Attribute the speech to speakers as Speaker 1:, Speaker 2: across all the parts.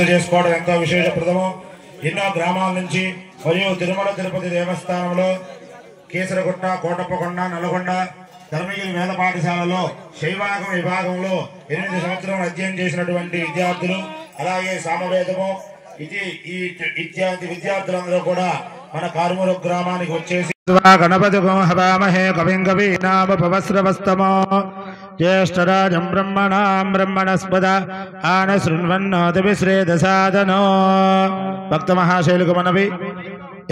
Speaker 1: చేసుకోవడం ఎంతో విశేషప్రదము. ఎన్నో గ్రామాల నుంచి మరియు తిరుమల తిరుపతి దేవస్థానంలో కేసరగుట్ట, కోటప్పకొండ, నల్గొండ ధర్మగిరి వేద పాఠశాలలో శైవాగమ విభాగంలో 8 సంవత్సరాలు అధ్యయనం చేసినటువంటి విద్యార్థులు, అలాగే సామవేదము ఇత్యాది విద్యార్థులందరూ కూడా మన కారుమూరు గ్రామానికి వచ్చేసి గణపతి హవామహే కవిం కవీనామపవస్రవస్తమో జ్యేష్ఠరాజం బ్రహ్మణాం బ్రహ్మణస్పద ఆనశృణ్వన్నోతిభిశ్రేదసాదనో. భక్త మహాశైలుకు మనవి.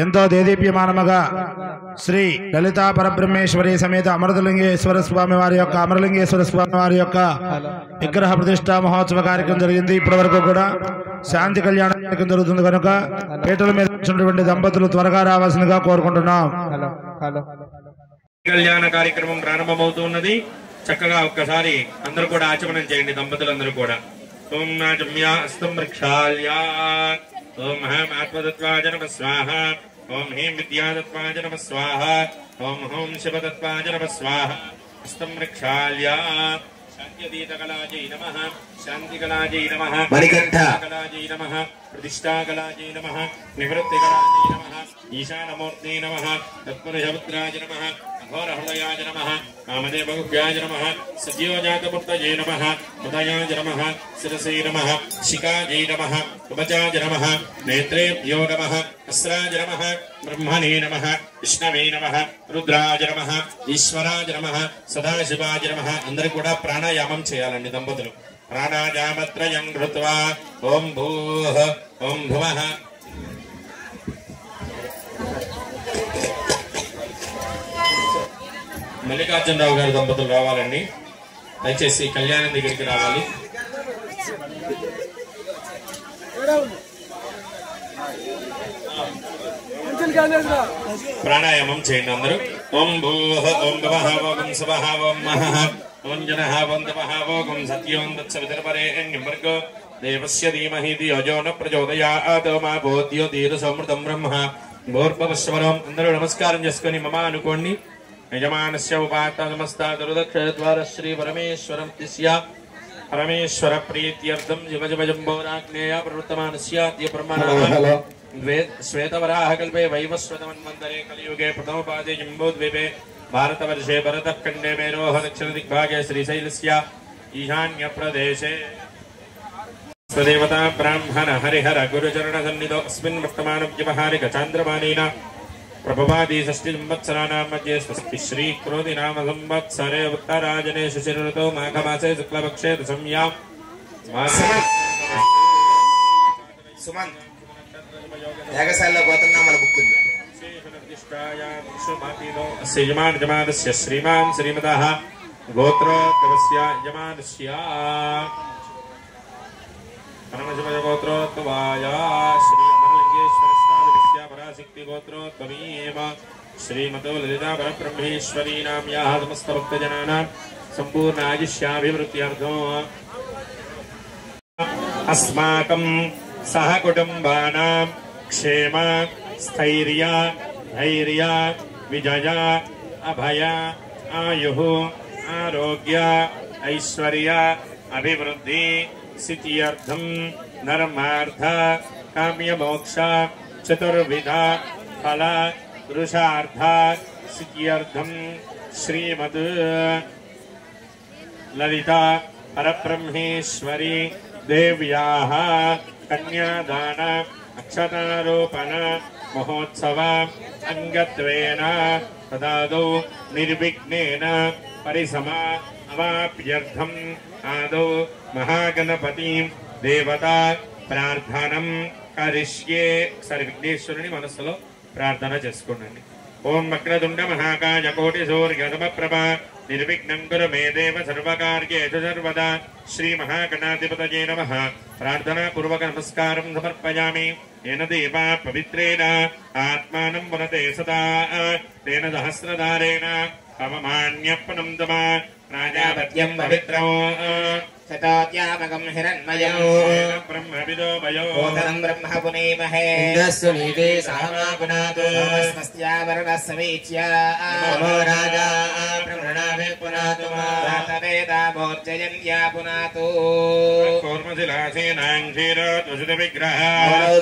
Speaker 1: ఎంతో దేదీప్యమానముగా శ్రీ లలితా పరబ్రహ్మేశ్వరి సమేత అమృతలింగేశ్వర స్వామి వారి యొక్క అమరలింగేశ్వర స్వామి వారి యొక్క విగ్రహ ప్రతిష్టా మహోత్సవ కార్యక్రమం జరిగింది. ఇప్పటి వరకు కూడా శాంతి కళ్యాణ కార్యక్రమం జరుగుతుంది కనుక పీటల మీద వచ్చినటువంటి దంపతులు త్వరగా రావాల్సిందిగా కోరుకుంటున్నాం.
Speaker 2: కళ్యాణ కార్యక్రమం ప్రారంభమవుతున్నది. చక్కగా ఒక్కసారి అందరూ కూడా ఆచమనం చేయండి, దంపతులందరూ కూడా. ఓం నాజమ్యాస్తం వృక్షాల్యా ఓం హం ఆత్మతత్వాయ నమః స్వాహ ఓం హ్రీం విద్యాతత్వాయ నమః స్వాహ ఓం హోం శివతత్వాయ నమః స్వాహ. హస్తం వృక్షాల్యా శాంత్యదీతకళాజై నమః శాంతికళాజై నమః మణికంఠకళాజై నమః ప్రతిష్టాకళాజై నమః నివృత్తికళాజై నమః ఈశానమూర్తే నమః తత్పురుషపుత్రాయ నమః घोरहृदयाय नमः कामदेवगुभ्याय नमः सद्योजातमूर्तये नमः हृदयाय नमः शिरसे नमः शिखायै नमः उपचाय नमः नेत्रेभ्यो नमः अस्राय नमः ब्रह्मणे नमः विष्णवे नमः रुद्राय नमः ఈశ్వరాయ నమః సదాశివాయ నమః. అందరూ కూడా ప్రాణాయామం చేయాలండి దంపతులు. ప్రాణాయామత్రయం కృత్వా ఓం భూః ఓం భువః మల్లికార్జునరావు గారి దంపతులు రావాలండి. దయచేసి కళ్యాణం దగ్గరికి రావాలి. ప్రాణాయామం చేయండి అందరూ. ఓం భూః ఓం భవః ఓం శవః ఓం మహః ఓం జనః ఓం తపః ఓం సత్యోం తత్సవితుర్వరేణ్యం భర్గో దేవస్య ధీమహి ధియో యో న ప్రచోదయాత్ మా భూత్యో ధీరసమృతం బ్రహ్మ భూర్భువస్వరం. అందరూ నమస్కారం చేసుకొని మమ అనుకోండి. యజమానస్య ఉపాత నమస్తాదరుదక్షద్వార శ్రీ పరమేశ్వరం తిస్య పరమేశ్వర ప్రీత్యర్థం యుగజంబోరాగ్నేయ ప్రవృత్తమానస్యాద్య బ్రహ్మణః శ్వేతవరాహ కల్పే వైవస్వతమన్వంతరే కలియుగే ప్రథమపాదే జంబోద్వీపే భారతవర్షే భరతః ఖండే మేరోః దక్షిణ దిగ్భాగే శ్రీశైలస్య ఈశాన్య ప్రదేశే స్వదేవతా బ్రాహ్మణ హరిహర గురుచరణ సన్నిధో అస్మిన్ వర్తమాన వ్యవహారిక చాంద్రమానేన प्रभवादी षष्टि संवत्सराणां मध्ये स्वस्ति श्री क्रोधि नाम संवत्सरे उत्तरायणे शिशिरऋतौ माघमासे शुक्लपक्षे दशम्यां
Speaker 3: సుమన్ యాగశాలలో పోతున్నా మన బుక్ ఉంది.
Speaker 2: యజమానస్య శ్రీమాన్ శ్రీమతః గోత్రోద్భవస్య యజమానస్య పరమశివగోత్రోద్భవాయ శ్రీ అమరలింగేశ్వరస్వామిస్య పరాశక్తి గోత్రోద్భవీమ శ్రీమతో లలితా పరబ్రహ్మేశ్వరీ నామ్యాః సమస్త భక్తజనానాం సంపూర్ణ ఆయుష్యాభివృద్ధ్యర్థం అస్మాకం సహ కుటుంబానాం క్షేమ స్థైర్య ధైర్య విజయ అభయ ఆయుః ఆరోగ్య ఐశ్వర్య అభివృద్ధి సిద్ధ్యర్థం ధర్మార్థ కామ్యమోక్ష చతుర్విధ ఫల పురుషార్థ సిద్ధ్యర్థం శ్రీమద్ లలితా పరబ్రహ్మేశ్వరి దేవ్యాః కన్యాదాన అక్షతారోపణ మహోత్సవ అంగత్వేన తదాదౌ నిర్విఘ్నేన పరిసమాప్యర్థం ఆదౌ మహాగణపతిం దేవతా ప్రార్థనం కరిష్యే. ఒకసారి విఘ్నేశ్వరుని మనస్సులో ప్రార్థన చేసుకోండి. ఓం వక్రతుండ మహాకాయ కోటి సూర్య సమప్రభ निर्विघ्नं कुरु मे देव सर्वकार्येषु सर्वदा श्रीमहागणाधिपतये नमः प्रार्थना पूर्वक नमस्कारं समर्पयामि येन देवा पवित्रेण आत्मानं वदते सदा तेन सहस्रधारेण पवमान्यपनं तम प्राजापत्यं पवित्रं
Speaker 3: शतोद्यामकं हिरण्मयं
Speaker 2: ब्रह्मविदो वयो
Speaker 3: ओदनं ब्रह्म पुनेमहे
Speaker 4: इन्दस्सुनीते सहमा पुनातु
Speaker 3: स्वस्यावरणः समीच्य
Speaker 4: नमो राजा ब्रह्मणावे पुनातु
Speaker 3: वेदाभोर्जयन्या पुनातु
Speaker 2: कौर्मशिलासेनां क्षीरोद्वसितविग्रहः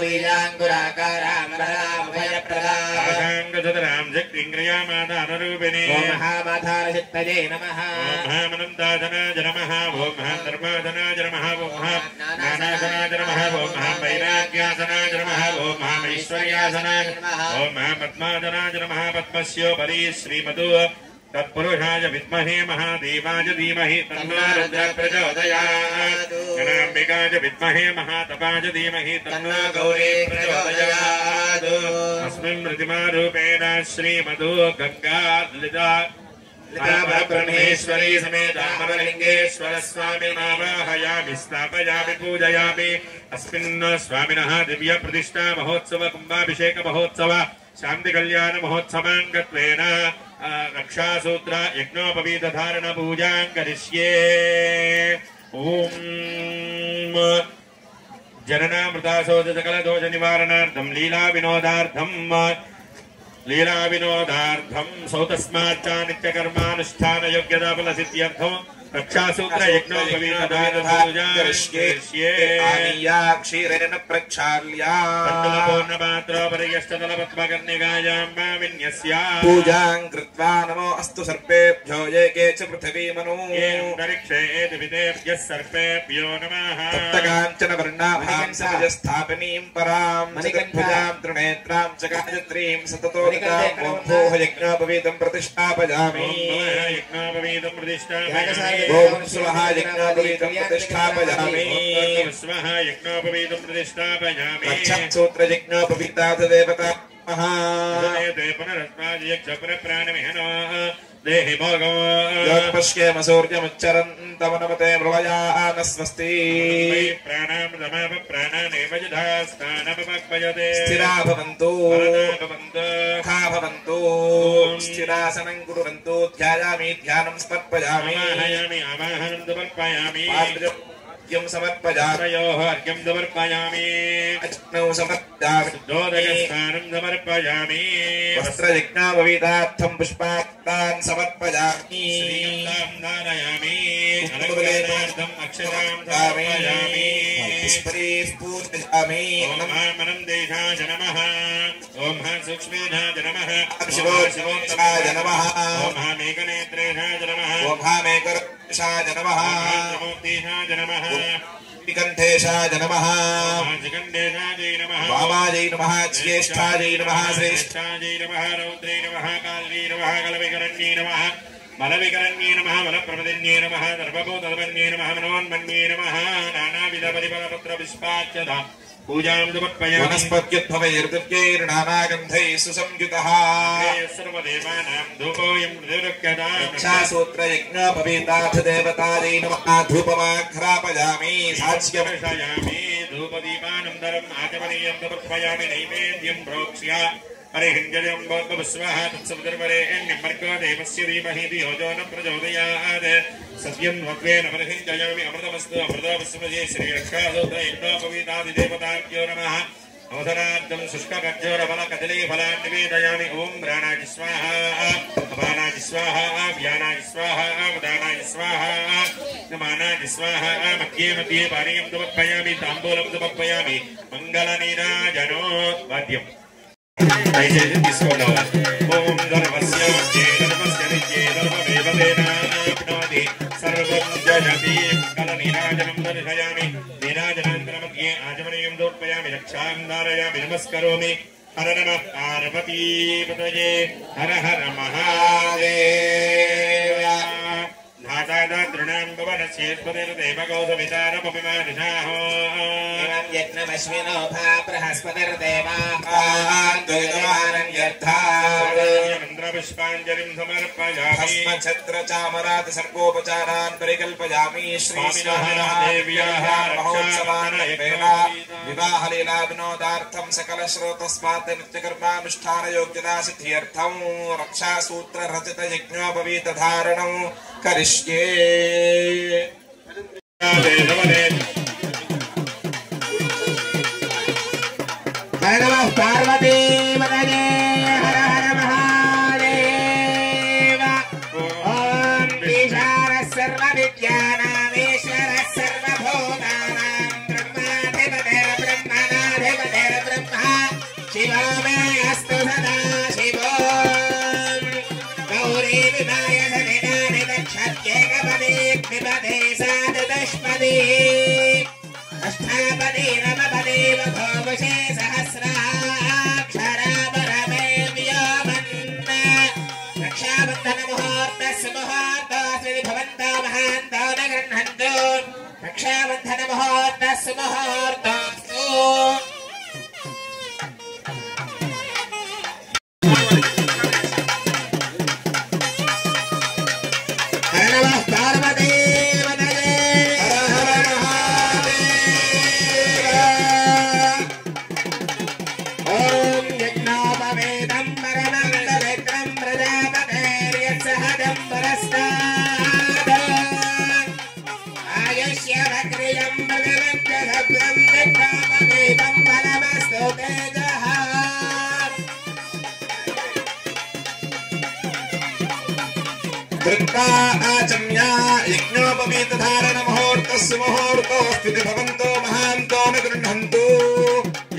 Speaker 3: बीजाङ्कुराकारामरामभयप्रदा
Speaker 2: आशाङ्गधरां शक्तिं क्रियामाधाररूपिणी
Speaker 3: ॐ महामाधारशक्तये नमः
Speaker 2: ॐ महामनन्दाधनाय नमः ॐ महाधर्माधनाय नमः ॐ महानाथनाय नमः ॐ महावैराग्यासनाय नमः ॐ महामैश्वर्यासनाय नमः ॐ महापद्माधनाय नमः पद्मस्योपरि श्रीमदु तत्पुरुषाय विद्महे महादेवाय धीमहि तन्नो रुद्रः प्रचोदयात् गणाम्बिकाय विद्महे महातपाय धीमहि तन्नो गौरी प्रचोदयात् अस्मिन् प्रतिमारूपेण श्रीमदु गंगा ललिता ब्रह्मेश्वरी समेत अमरलिंगेश्वर स्वामी आवाहयामि स्थापयामि पूजयामि अस्मिन् स्वामिनः दिव्य प्रतिष्ठा महोत्सव कुंभाभिषेक महोत्सव शांति कल्याण महोत्सवांगत्वेन रक्षासूत्र यज्ञोपवीत धारण पूजां करिष्ये ओम जननामृतासोद सकल दोष निवारणार्थं लीला विनोदार्थं सौतस्माच्च नित्यकर्मानुष्ठान योग्यता फल सिद्ध्यर्थं रक्षासूत्र यज्ञोपवीत धारण पूजां करिष्ये
Speaker 3: क्षीरेण प्रक्षाल्य
Speaker 2: पूर्णपात्रोपरियष्टतलपद्मकर्णिकायां मा विन्यस्य
Speaker 3: पूजां कृत्वा नमो अस्तु सर्पेभ्यो ये के च पृथिवी मनु
Speaker 2: परीक्षेत विदेभ्यः सर्पेभ्यो नमः
Speaker 3: तप्तकाञ्चन वर्णाभां समजस्थापनीं परां चतुर्भुजां त्रिनेत्रां च गायत्रीं सततोदितां ॐ भूः यज्ञोपवीतं प्रतिष्ठापयामि
Speaker 2: यज्ञोपवीतं प्रतिष्ठापयामि
Speaker 3: ॐ स्वः यज्ञोपवीतं प्रतिष्ठापयामि
Speaker 2: स्वः यज्ञोपवीतं प्रतिष्ठापयामि
Speaker 3: रक्षसूत्र यज्ञोपवीतात् देवता
Speaker 2: देहि भोगो
Speaker 3: पश्येम सूर्यमुच्चरन्तमनमते मृळयान स्वस्ति
Speaker 2: प्राणामृतमापप्राणानेव यथा स्थानमपक्वयते
Speaker 3: स्थिरा भवन्तु
Speaker 2: भवन्तु
Speaker 3: खा भवन्तु स्थिरासनं कुर्वन्तु ध्यायामि ध्यानं समर्पयामि
Speaker 2: आवाहयामि आवाहनं समर्पयामि
Speaker 3: अर्घ्यं समर्पयामि
Speaker 2: तयोः अर्घ्यं समर्पयामि
Speaker 3: अग्नौ समर्पयामि
Speaker 2: शुद्धोदकस्नानं समर्पयामि
Speaker 3: वस्त्रयज्ञापवीतार्थं पुष्पान् समर्पयामि
Speaker 2: श्रीगन्धां धारयामि अलङ्करणार्थम् अक्षतां समर्पयामि
Speaker 3: पुष्पैः पूजयामि
Speaker 2: ॐ महामनन्देशाय नमः ॐ महासूक्ष्मेशाय नमः
Speaker 3: शिवोत्तमाय नमः
Speaker 2: ॐ महामेघनेत्रेशाय नमः
Speaker 3: ॐ महामेकरशाय नमः
Speaker 2: मूर्तिशाय नमः
Speaker 3: कंठेशाय नमः
Speaker 2: महाजगन्धेशाय नमः
Speaker 3: वामायै नमः ज्येष्ठायै नमः
Speaker 2: श्रेष्ठायै नमः रौद्रै नमः काल्यै नमः कलविकरण्यै नमः मलविकरण्यै नमः मलप्रपदिन्यै नमः दर्भभूतधर्मन्यै नमः मनोन्मन्यै नमः नानाविधपरिमलपत्रपुष्पाच्यतां पूजां समर्पयामि
Speaker 3: वनस्पत्युद्भवैर्दिव्यैर्नानागन्धैः सुसंयुतः
Speaker 2: सर्वदेवानां धूपोऽयं मृदुरुक्यतां
Speaker 3: रक्षासूत्र यज्ञोपवीतात् देवतायै नमः धूपमाघ्रापयामि साक्ष्यं
Speaker 2: दर्शयामि धूपदीपानन्तरम् आचमनीयं समर्पयामि नैवेद्यं प्रोक्ष्य परिहिञ्जयं भोद्भवस्वः तत्सवितुर्वरेण्यं देवस्य धीमहि धियो यो न प्रचोदयात् सत्यं वत्वेन परिहिञ्जयामि अमृतमस्तु अमृतमस्मजे श्रीरक्षासूत्र यज्ञोपवीतादिदेवताभ्यो नमः अवसरार्थं शुष्कखर्जूरफलकदलीफलान् निवेदयामि ॐ प्राणाय स्वाहा अपानाय स्वाहा व्यानाय स्वाहा उदानाय स्वाहा नमानाय स्वाहा मध्ये मध्ये पानीयं समर्पयामि ताम्बूलं समर्पयामि मङ्गलनीराजनोद्वाद्यम् దయచేసి తీసుకోండి ఓం ధర్మస్య ధర్మస్య నిత్యే ధర్మదేవతేనాప్నోతి సర్వం జగతి మంగళ నీరాజనం దర్శయామి నీరాజనాంతరमध्ये ఆచమనీయం దోర్పయామి రక్షాం ధారయామి నమస్కరోమి హర నమః పార్వతీపతయే హర హర మహాదేవ धातादातॄणां भुवनस्येष्पतिर्देवगौतमितारपमिमानिषाः
Speaker 4: यज्ञमश्विनो भा बृहस्पतिर्देवान्यर्थामन्त्रपुष्पाञ्जलिं समर्पयामि
Speaker 3: भस्मछत्रचामरात् सर्गोपचारान् परिकल्पयामि श्रीस्वामिनादेव्याः महोत्सवानयेन विवाहलीला विनोदार्थं सकलश्रोतस्मात् नित्यकर्मानुष्ठानयोग्यता सिद्ध्यर्थं रक्षासूत्ररचितयज्ञोपवीतधारणं करिष्ये।
Speaker 4: हर नमः पार्वती पतये हर हर महादेव। ओम ईशानः सर्वविद्यानामीश्वरः सर्वभूतानां ब्रह्माधिपतिर्ब्रह्मणाधिपतिर्ब्रह्मा शिवो मे अस्तु सदा शिवो। गौरी विनाय सनिधानि दक्षत्येकपदी द्विपदी साधुदशपदी अष्टापदी नवपदी वधूवशे सहस्राक्षरा परमे व्योमन्। रक्षाबन्धन मुहूर्तस्य मुहूर्तोऽस्ति भवन्तो महान्तो न गृह्णन्तु। रक्षाबन्धन मुहूर्तस्य मुहूर्तोऽस्तु। हर नमः पार्वती पतये हर हर महादेव। ओम यज्ञोपवेदं परमं प्रजापतेर्यत्सहजं पुरस्तात् आयुष्यवक्रियं भगवत्यशब्दं यज्ञोपवेदं परमस्तु तेजः।
Speaker 3: धृत्वा आचम्या यज्ञोपवीतधारण मुहूर्तस्य मुहूर्तोऽस्ति भवन्तो महान्तो न गृह्णन्तु।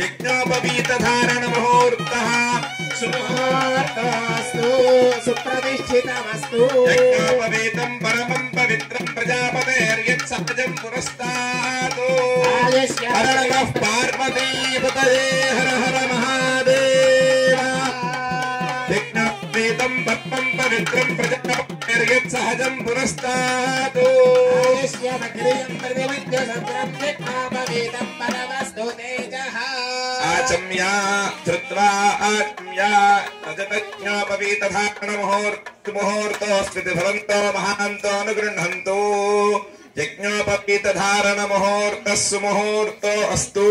Speaker 3: यज्ञोपवीतधारण मुहूर्तः
Speaker 4: सुमुहूर्तोऽस्तु सुप्रतिष्ठितमस्तु।
Speaker 3: यज्ञोपवीतं परमं पवित्रं प्रजापतेर्यत्सहजं पुरस्तात् हर नमः पार्वती पतये हर हर महादेव। यज्ञोपवीतं परमं पवित्रं प्रजापतेर्यत्सहजं पुरस्तात् आचम्या धृत्वा आचम्या रजतज्ञोपवीतधारण मुहूर्तोऽस्ति भवन्तो महान्तो न गृह्णन्तु। यज्ञोपवीतधारण मुहूर्तस्य मुहूर्तो अस्तु।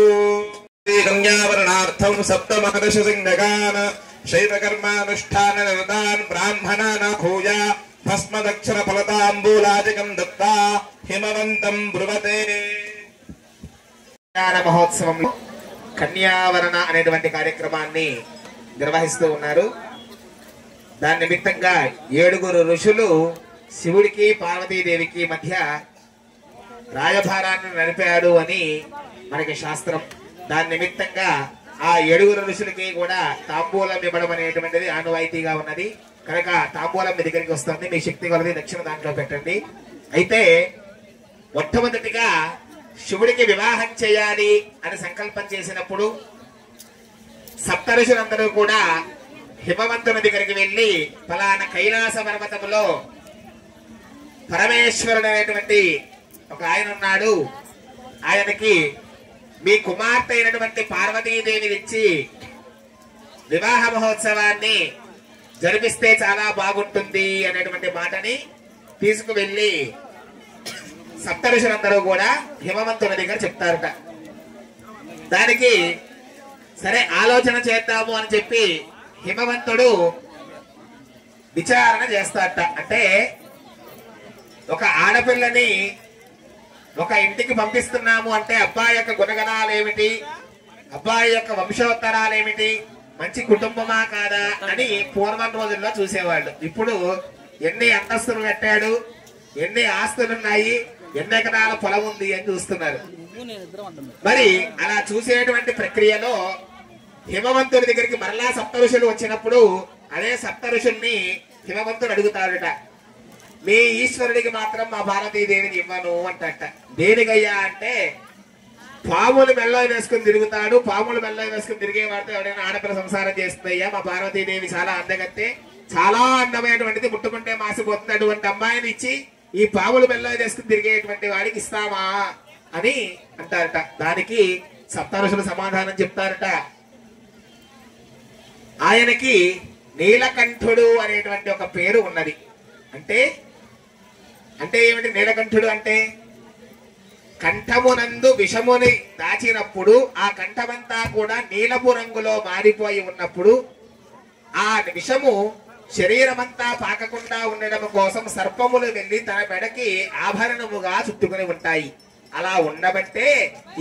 Speaker 3: कन्यावरणार्थं सप्तमहर्षसिंहगान् शैवकर्मानुष्ठाननिरतान् ब्राह्मणान् भूय भस्मदक्षिणफलताम्बूलादिकं दत्त्वा हिमवन्तं ब्रुवते।
Speaker 4: మహోత్సవంలో కన్యావరణ అనేటువంటి కార్యక్రమాన్ని నిర్వహిస్తూ ఉన్నారు. దాని నిమిత్తంగా 7 ఋషులు శివుడికి పార్వతీదేవికి మధ్య రాయభారాన్ని నడిపాడు అని మనకి శాస్త్రం. దాని నిమిత్తంగా ఆ 7 ఋషులకి కూడా తాంబూలం ఇవ్వడం అనేటువంటిది ఆనవాయితీగా ఉన్నది కనుక తాంబూలం మీ దగ్గరికి వస్తుంది. మీ శక్తి కొలది దక్షిణ దాంట్లో పెట్టండి. అయితే మొట్టమొదటిగా శివుడికి వివాహం చేయాలి అని సంకల్పం చేసినప్పుడు సప్తఋషులందరూ కూడా హిమవంతుని దగ్గరికి వెళ్ళి ఫలానా కైలాస పర్వతములో పరమేశ్వరుడు అనేటువంటి ఒక ఆయన ఉన్నాడు, ఆయనకి మీ కుమార్తె అయినటువంటి పార్వతీదేవిని ఇచ్చి వివాహ మహోత్సవాన్ని జరిపిస్తే చాలా బాగుంటుంది అనేటువంటి మాటని తీసుకువెళ్ళి సప్తఋషులందరూ కూడా హిమవంతుని దగ్గర చెప్తారట. దానికి సరే ఆలోచన చేద్దాము అని చెప్పి హిమవంతుడు విచారణ చేస్తారట. అంటే ఒక ఆడపిల్లని ఒక ఇంటికి పంపిస్తున్నాము అంటే అబ్బాయి యొక్క గుణగణాలు ఏమిటి, అబ్బాయి యొక్క వంశోత్తరాలు ఏమిటి, మంచి కుటుంబమా కాదా అని పూర్వం రోజుల్లో చూసేవాళ్ళు. ఇప్పుడు ఎన్ని అంతస్తులు కట్టాడు, ఎన్ని ఆస్తులున్నాయి, ఎన్ని ఎకరాల పొలం ఉంది అని చూస్తున్నారు. మరి అలా చూసేటువంటి ప్రక్రియలో హిమవంతుడి దగ్గరికి మరలా సప్తఋషులు వచ్చినప్పుడు అదే సప్తఋషుల్ని హిమవంతుడు అడుగుతాడట, మీ ఈశ్వరుడికి మాత్రం మా పార్వతీదేవిని ఇవ్వను అంటట. దేనికయ్యా అంటే పాములు మెల్లో వేసుకుని తిరుగుతాడు, పాములు మెల్లో వేసుకుని తిరిగేవాడితో ఎవరైనా ఆడపిల్ల సంసారం చేస్తుందయ్యా, మా పార్వతీదేవి చాలా అందగత్తే, చాలా అందమైనటువంటిది, ముట్టుకుంటే మాసిపోతుంది, అటువంటి అమ్మాయిని ఇచ్చి ఈ పాములు మెల్ల చేసుకుని తిరిగేటువంటి వాడికి ఇస్తామా అని అంటారట. దానికి సప్తఋషులు సమాధానం చెప్తారట. ఆయనకి నీలకంఠుడు అనేటువంటి ఒక పేరు ఉన్నది. అంటే అంటే ఏమిటి నీలకంఠుడు అంటే? కంఠమునందు విషముని దాచినప్పుడు ఆ కంఠమంతా కూడా నీలపు రంగులో మారిపోయి ఉన్నప్పుడు ఆ విషము శరీరమంతా పాకకుండా ఉండడం కోసం సర్పములు వెళ్లి తన మెడకి ఆభరణముగా చుట్టుకుని ఉంటాయి. అలా ఉండబట్టే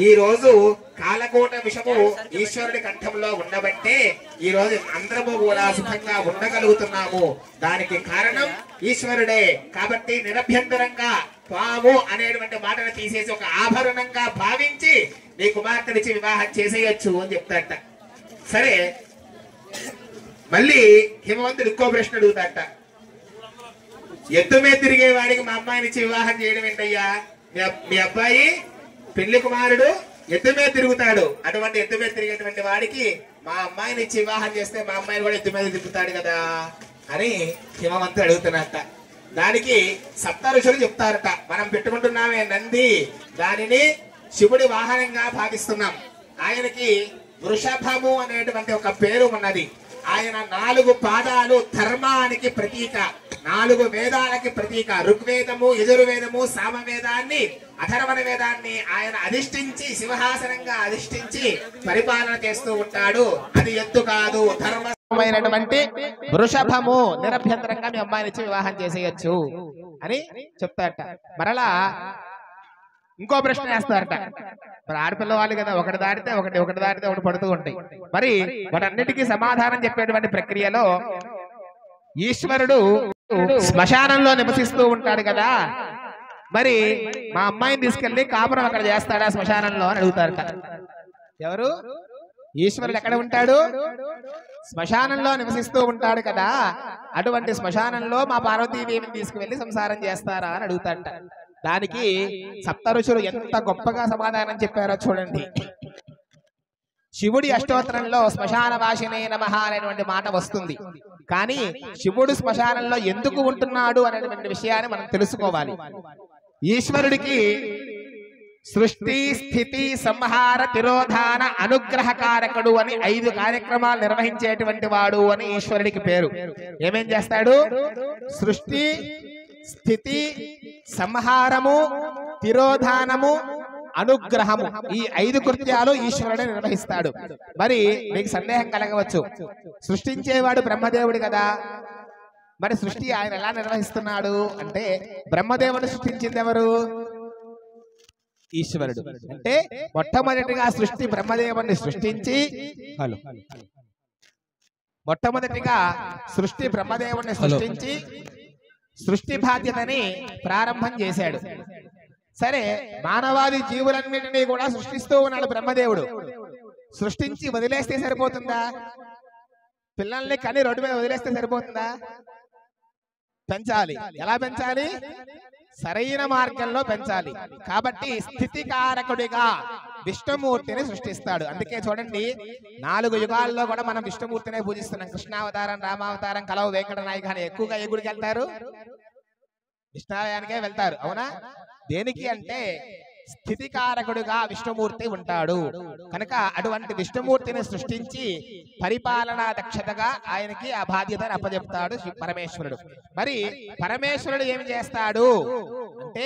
Speaker 4: ఈ రోజు కాలకోట విషము ఈశ్వరుడి కంఠంలో ఉండబట్టే ఈ రోజు అందరము కూడా సుఖంగా ఉండగలుగుతున్నాము. దానికి కారణం ఈశ్వరుడే. కాబట్టి నిరభ్యంతరంగా పాము అనేటువంటి మాటను తీసేసి ఒక ఆభరణంగా భావించి నీ కుమార్తెనిచ్చి వివాహం చేసేయచ్చు అని చెప్తారట. సరే, మళ్ళీ హిమవంతుడు ఇంకో ప్రశ్న అడుగుతాట. ఎత్తు మీద తిరిగే వాడికి మా అమ్మాయినిచ్చి వివాహం చేయడం ఏంటయ్యా? మీ అబ్బాయి పెళ్లి కుమారుడు ఎత్తు మీద తిరుగుతాడు. అటువంటి ఎత్తు మీద తిరిగేటువంటి వాడికి మా అమ్మాయిని ఇచ్చి వివాహం చేస్తే మా అమ్మాయిని కూడా ఎత్తు మీద తిప్పుతాడు కదా అని హిమవంతుడు అడుగుతున్నట్ట. దానికి సప్త ఋషులు చెప్తారట. మనం పెట్టుకుంటున్నామే నంది, దానిని శివుడి వాహనంగా భావిస్తున్నాం. ఆయనకి వృషభము అనేటువంటి ఒక పేరు ఉన్నది. ఆయన 4 పాదాలు ధర్మానికి ప్రతీక, 4 వేదాలకి ప్రతీక. ఋగ్వేదము, యజుర్వేదము, సామవేదాన్ని, అథర్వణ వేదాన్ని ఆయన అధిష్ఠించి సింహాసనంగా అధిష్ఠించి పరిపాలన చేస్తూ ఉంటాడు. అది ఎత్తు కాదు, ధర్మమైనటువంటి వృషభము. నిరభ్యంతరంగా మీ అమ్మాయినిచ్చి వివాహం చేసేయచ్చు అని చెప్తారట. మరలా ఇంకో ప్రశ్న వేస్తారట. మరి ఆడపిల్ల వాళ్ళు కదా, ఒకటి దాటితే ఒకటి పడుతూ ఉంటాయి. మరి వాటన్నిటికీ సమాధానం చెప్పేటువంటి ప్రక్రియలో ఈశ్వరుడు శ్మశానంలో నివసిస్తూ ఉంటాడు కదా, మరి మా అమ్మాయిని తీసుకెళ్లి కాపురం అక్కడ చేస్తాడా శ్మశానంలో అని అడుగుతారట. ఎవరు? ఈశ్వరుడు ఎక్కడ ఉంటాడు? శ్మశానంలో నివసిస్తూ ఉంటాడు కదా, అటువంటి శ్మశానంలో మా పార్వతీదేవిని తీసుకువెళ్లి సంసారం చేస్తారా అని అడుగుతాడట. దానికి సప్త ఋషులు ఎంత గొప్పగా సమాధానం చెప్పారో చూడండి. శివుడి అష్టోత్తరంలో శ్మశాన వాసినే నమః అనేటువంటి మాట వస్తుంది. కానీ శివుడు శ్మశానంలో ఎందుకు ఉంటున్నాడు అనేటువంటి విషయాన్ని మనం తెలుసుకోవాలి. ఈశ్వరుడికి సృష్టి, స్థితి, సంహార, తిరోధాన, అనుగ్రహకారకుడు అని 5 కార్యక్రమాలు నిర్వహించేటువంటి వాడు అని ఈశ్వరుడికి పేరు. ఏమేం చేస్తాడు? సృష్టి, స్థితి, సంహారము, తిరోధానము, అనుగ్రహము, ఈ 5 కృత్యాలు ఈశ్వరుడే నిర్వహిస్తాడు. మరి మీకు సందేహం కలగవచ్చు, సృష్టించేవాడు బ్రహ్మదేవుడు కదా, మరి సృష్టి ఆయన ఎలా నిర్వహిస్తున్నాడు అంటే, బ్రహ్మదేవుడు సృష్టించింది ఎవరు? ఈశ్వరుడు. అంటే మొట్టమొదటిగా సృష్టి బ్రహ్మదేవుడిని సృష్టించి సృష్టి బాధ్యతని ప్రారంభం చేశాడు. సరే, మానవాది జీవులన్నింటినీ కూడా సృష్టిస్తూ ఉన్నాడు బ్రహ్మదేవుడు. సృష్టించి వదిలేస్తే సరిపోతుందా? పిల్లల్ని కని రోడ్డు మీద వదిలేస్తే సరిపోతుందా? పెంచాలి. ఎలా పెంచాలి? సరైన మార్గంలో పెంచాలి. కాబట్టి స్థితికారకుడిగా విష్ణుమూర్తిని సృష్టిస్తాడు. అందుకే చూడండి, 4 యుగాల్లో కూడా మనం విష్ణుమూర్తినే పూజిస్తున్నాం. కృష్ణావతారం, రామావతారం, కలవు వెంకట నాయక అని ఎక్కువగా ఏ గుడికి వెళ్తారు? విష్ణాలయానికే వెళ్తారు. అవునా? దేనికి అంటే స్థితికారకుడుగా విష్ణుమూర్తి ఉంటాడు కనుక అటువంటి విష్ణుమూర్తిని సృష్టించి పరిపాలనా దక్షతగా ఆయనకి ఆ బాధ్యతను అప్పచెప్తాడు పరమేశ్వరుడు. మరి పరమేశ్వరుడు ఏమి చేస్తాడు అంటే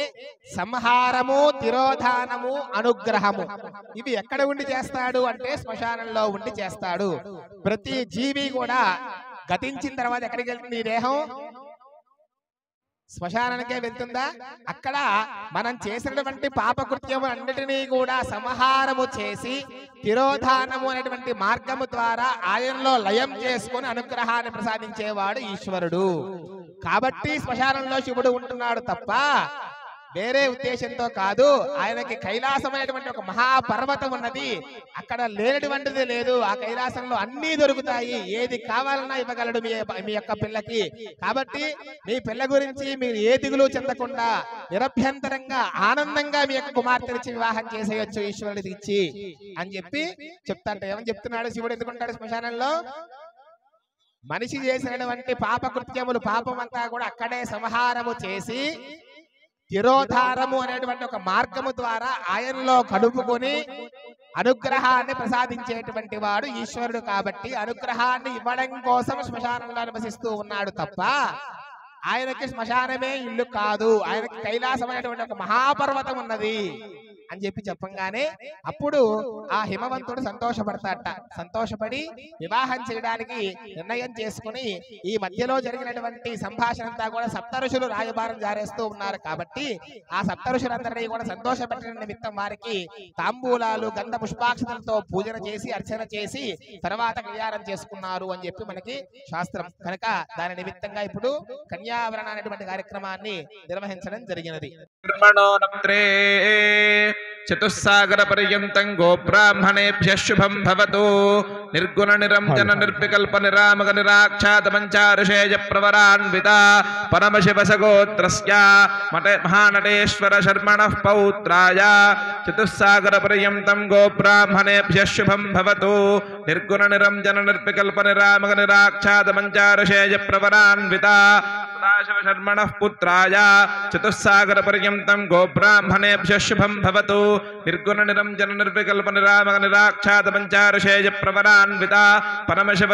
Speaker 4: సంహారము, తిరోధానము, అనుగ్రహము ఇవి ఎక్కడ ఉండి చేస్తాడు అంటే శ్మశానంలో ఉండి చేస్తాడు. ప్రతి జీవి కూడా గతించిన తర్వాత ఎక్కడికి వెళ్తుంది? ఈ దేహం శ్మశానానికే వెళ్తుందా? అక్కడ మనం చేసినటువంటి పాపకృత్యములన్నిటినీ కూడా సంహారము చేసి తిరోధానము అనేటువంటి మార్గము ద్వారా ఆయనలో లయం చేసుకుని అనుగ్రహాన్ని ప్రసాదించేవాడు ఈశ్వరుడు. కాబట్టి శ్మశానంలో శివుడు ఉంటున్నాడు తప్ప వేరే ఉద్దేశంతో కాదు. ఆయనకి కైలాసం అనేటువంటి ఒక మహాపర్వతం ఉన్నది, అక్కడ లేనటువంటిది లేదు. ఆ కైలాసంలో అన్ని దొరుకుతాయి, ఏది కావాలన్నా ఇవ్వగలడు మీ యొక్క పిల్లకి. కాబట్టి మీ పిల్ల గురించి మీరు ఏ దిగులు చెందకుండా నిరభ్యంతరంగా ఆనందంగా మీ యొక్క కుమార్తెనిచ్చి వివాహం చేసేయచ్చు ఈశ్వరుడికి ఇచ్చి అని చెప్పి చెప్తాంట. ఏమని చెప్తున్నాడు శివుడు? ఎందుకుంటాడు శ్మశానంలో? మనిషి చేసినటువంటి పాపకృత్యములు పాపమంతా కూడా అక్కడే సంహారము చేసి తిరోధారము అనేటువంటి ఒక మార్గము ద్వారా ఆయనలో కడుపుకొని అనుగ్రహాన్ని ప్రసాదించేటువంటి వాడు ఈశ్వరుడు. కాబట్టి అనుగ్రహాన్ని ఇవ్వడం కోసం శ్మశానంలో నివసిస్తూ ఉన్నాడు తప్ప ఆయనకి శ్మశానమే ఇల్లు కాదు. ఆయనకి కైలాసం అనేటువంటి ఒక మహాపర్వతం ఉన్నది అని చెప్పంగానే అప్పుడు ఆ హిమవంతుడు సంతోషపడతాడట. సంతోషపడి వివాహం చేయడానికి నిర్ణయం చేసుకుని ఈ మధ్యలో జరిగినటువంటి సంభాషణ అంతా కూడా సప్తఋషులు రాయబారం జారేస్తూ ఉన్నారు. కాబట్టి ఆ సప్తఋషులందరినీ కూడా సంతోషపెట్టిన నిమిత్తం వారికి తాంబూలాలు గంధ పుష్పాక్షతలతో పూజన చేసి అర్చన చేసి తర్వాత కళ్యాణం చేసుకున్నారు అని చెప్పి మనకి శాస్త్రం. కనుక దాని నిమిత్తంగా ఇప్పుడు కన్యావరణ అనేటువంటి కార్యక్రమాన్ని నిర్వహించడం జరిగినది.
Speaker 3: చతుస్సాగర పర్యంతం గోబ్రాహ్మణేభ్యః శుభం భవతు. నిర్గుణ నిరంజన నిర్వికల్ప నిరామక నిరాఖ్యాత పంచారుషేయ ప్రవరాన్విత పరమశివ సగోత్రస్య మహానటేశ్వర శర్మణః పౌత్రాయ చతుస్సాగర పర్యంతం గోబ్రాహ్మణేభ్యః శుభం భవతు. నిర్గుణ నిరంజన నిర్వికల్ప నిరామక నిరాఖ్యాత పంచారుషేయ ప్రవరాన్విత శర్మణః పుత్రాయ చతుస్సాగర పర్యంతం గోబ్రాహ్మణేభ్యః శుభం భవతు. నిర్గుణ నిరంజన నిర్వికల్ప నిరామక నిరాఖ్యాత పంచారుషేయ ప్రవరాన్విత పరమశివ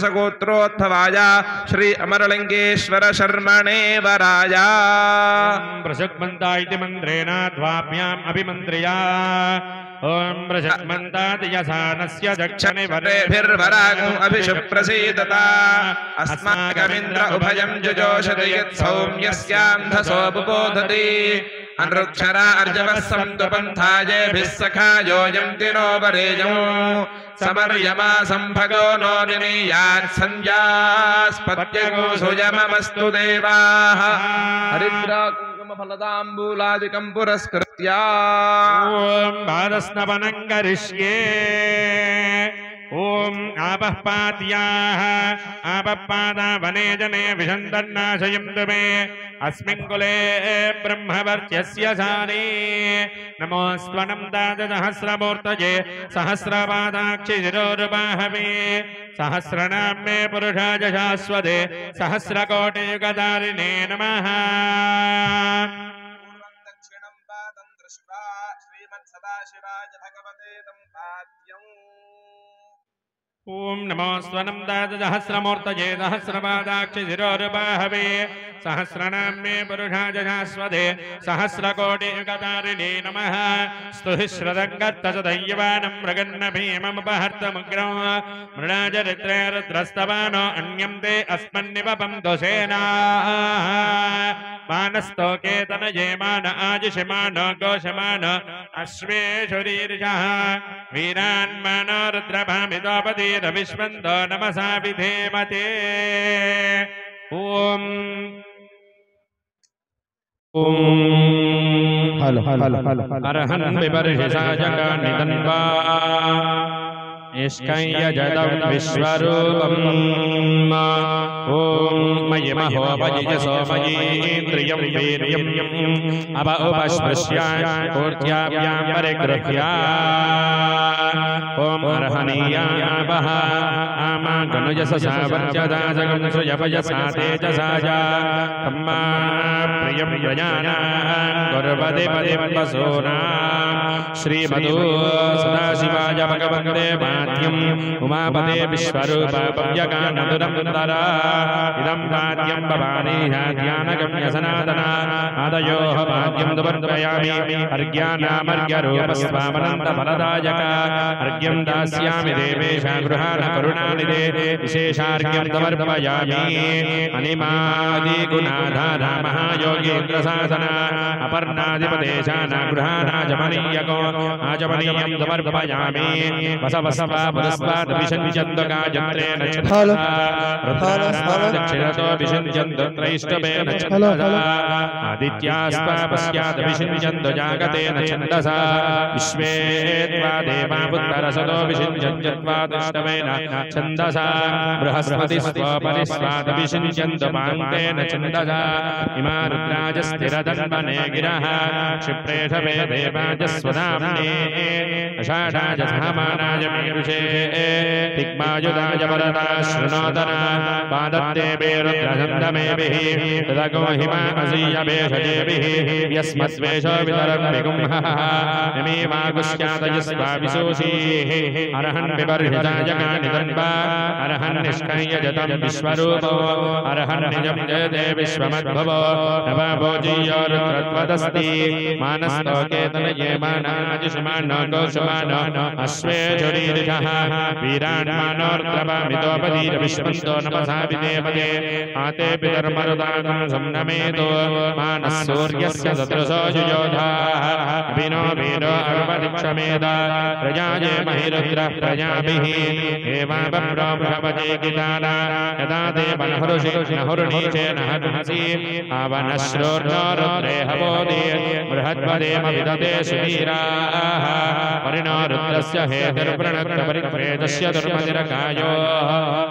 Speaker 3: సగోత్రోద్భవాయ శ్రీ అమరలింగేశ్వర శర్మణే వరాయ.
Speaker 2: ప్రసగ్మంతా ఇతి మంత్రేణ ద్వాభ్యాం అభిమంత్రియా ఓం ప్రసగ్మంతాతి యసానస్య దక్షిణే
Speaker 3: వరేభిర్వరాగం అభిషుప్రసీదత అస్మాకమింద్ర ఉభయం జుజోషతి యత్ సౌమ్యస్యాంధసో బుబోధతి అనృక్షరా అర్జవః సంతు పంథాయేభిః సఖాయోయం తినో వరేజం సమర్యమా సంభగో నో నినీయాత్ సంధ్యాస్పత్యగో సుయమమస్తు దేవాః. హరిద్రా కుంకుమ ఫలదాంబూలాదికం పురస్కృత్య
Speaker 2: ఓం భారస్నవనం కరిష్యే. ఓం ఆపః పాద్యాః ఆపః పాదా వనే జనే విశంతన్నాశయంతు మే అస్మిన్ కులే బ్రహ్మవర్చస్య సానే. నమోస్త్వనం దాత సహస్రమూర్తయే సహస్రపాదాక్షి శిరోరుబాహవే సహస్రనామ్నే పురుషాయ శాశ్వతే సహస్రకోటియుగధారిణే నమః.
Speaker 3: దక్షిణం పాదం దృష్ట్వా శ్రీమన్ సదాశివాయ భగవతే తం పాద్యం.
Speaker 2: ఓం నమో స్వనం దాత సహస్రమూర్తయే సహస్రపాదాక్షి శిరోరుబాహవే సహస్రనామ్నే పురుషాయ శాశ్వతే సహస్రకోటియుగధారిణే నమః. స్తుతి శ్రదంగర్తసదయ్యవానం మృగన్న భీమముపహర్తముగ్రం మృణాచరిత్రే రుద్రస్తవానో అన్యం తే అస్మన్నివపం దోషేనా మానస్తోకే తనయేమాన ఆజిషమాన ఘోషమాన అశ్వేషురీర్షః వీరాన్మానో రుద్రభామితోపదీరవిశ్వంతో నమసా విధేమతే. ఓం అర్హన్ విపర్షిషాజకాని తన్వా నిష్కయ్యజదం విశ్వరూపం. ఓం మయి మహోపజిజసో మయీంద్రియం వీర్యం అప ఉపస్పృశ్య పూర్త్యాభ్యాం పరిగృహ్య. ఓం అర్హనీయావః ఆమా గనుజససా వర్జదాజగం శ్రుయపయసా తేజసాజ తమ్మా ప్రియం ప్రజానాం గుర్వదే పదివసోనా. శ్రీమదో సదాశివాయ భగవంతే పాద్యం ఉమాపదే విశ్వరూపవ్యగానదురంతరా ఇదం పాద్యం భవానీ ధ్యానగమ్య సనాతన ఆదయోః పాద్యం దువర్పయామి అర్ఘ్యానామర్ఘ్యరూపస్వామనంత ఫలదాయక అర్ఘ్యం దాస్యామి దేవేశ గృహాణ కరుణానిదే విశేషార్ఘ్యం సమర్పయామి. అనిమాది గుణాధార మహాయోగీంద్ర శాసన అపర్ణాధిపదేశాన గృహాణాజమనీయకో ఆజమనీయం సమర్పయామి. వసవసవా పురస్వాద విశంజంతు గాయత్రేణ దక్షిణతో విశంజంతు త్రైష్టవేన ఛందసా ఆదిత్యాస్పాపస్యాద్ విశంజంతు జాగతేన ఛందసా విశ్వే త్వా దేవా పుత్రరసతో విశంజంత్వాదిష్టవేన ఛందసా బృహస్పతిస్వపరిస్వాద విశంజంతు పాంతేన ఛందసా ఇమా రుద్రాజస్థిరదన్వనే గిరః క్షిప్రేషవే దేవాజస్వనామ్నే అషాఢాయ సహమానాయ మేరు ईदृशे दिग्मायुधाय वरदा शृणोदना पादत्तेभे रुद्रसन्दमेभिः तदगो हिमामसीयभेषजेभिः यस्मद्वेषो वितरं विगुंहः नमेवागुष्यातयस्वा विशोषीः अर्हन् विबर्हिताय कानिदन्वा अर्हन् निष्कय्यजतं विश्वरूपो अर्हन् निजं जयते विश्वमद्भवो नवाभोजीयो रुद्रत्वदस्ति मानस्तोकेतनये मानाजुषमानो गोषमानो अश्वेजुरीरिषः वीरान्मानोर्द्रवामितोपदीरविश्वन्तो नमसा विदेवते आते पितर्मरुदाकं संनमेतो मानः सूर्यस्य सदृशो युयोधाः अभिनो वीरो अगमदिक्षमेदा प्रजाये महिरुद्रः प्रजाभिः एवावप्रो बृहवजे किताना यदा ते वनहरुषिर्नहुर्नीचेन हर्हसि आवनश्रोर्नो रुद्रे हवोदे बृहद्वदेम विदते सुवीराः परिणो रुद्रस्य हेतिर्वृणक्तपरिप्रेतस्य दुर्मतिरकायो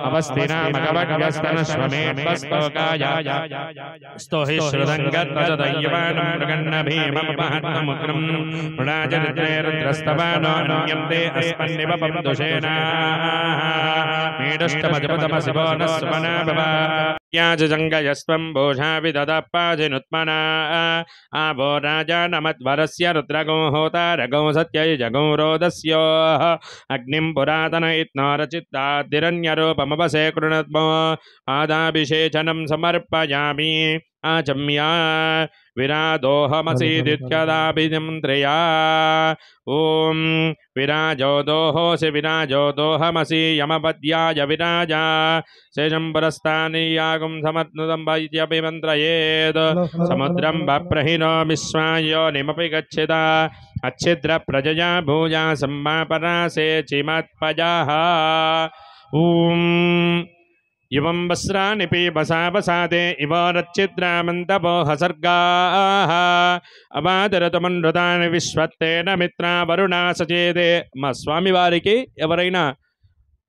Speaker 2: अवस्थिनामगवड्यस्तनश्वमेत्वस्तोकाय स्तोहि श्रुतङ्गत्वजदय्यवानं मृगन्न भीममहत्तमुग्रम् मृणाचरित्रे रुद्रस्तवानो अन्यन्ते अस्मन्निव पन्दुषेण मीडुष्टमजपतमशिवो न सुमना भवा याजजङ्गयस्त्वं भोषा विददप्पाजिनुत्मना आवो राजा नमद्वरस्य रुद्रगो होतारगो सत्ययजगो रोदस्योः अग्निं पुरातन इत्नोरचित्ताद्दिरन्यरूपमवसे कृणद्मो पादाभिषेचनं समर्पयामि आचम्या विराजोऽहमसीदित्यदाभिमन्त्र्या ॐ विराजोदोहोऽसि विराजोदोहमसि यमपद्याय विराजा शेषं पुरस्तानीयागुं समत्नुतं वैद्यभिमन्त्रयेत् समुद्रं बप्रहिनो विश्वायोनिमपि गच्छता अच्छिद्र प्रजया भूया सम्मापरासे चिमत्पजाः ॐ इवं वस्राणि पीबसा वसादे इव रच्चिद्रामन्तपो हसर्गाः अवादरतमनृतानि विश्वत्तेन मित्रा वरुणा सचेదే మా స్వామి వారికి ఎవరైనా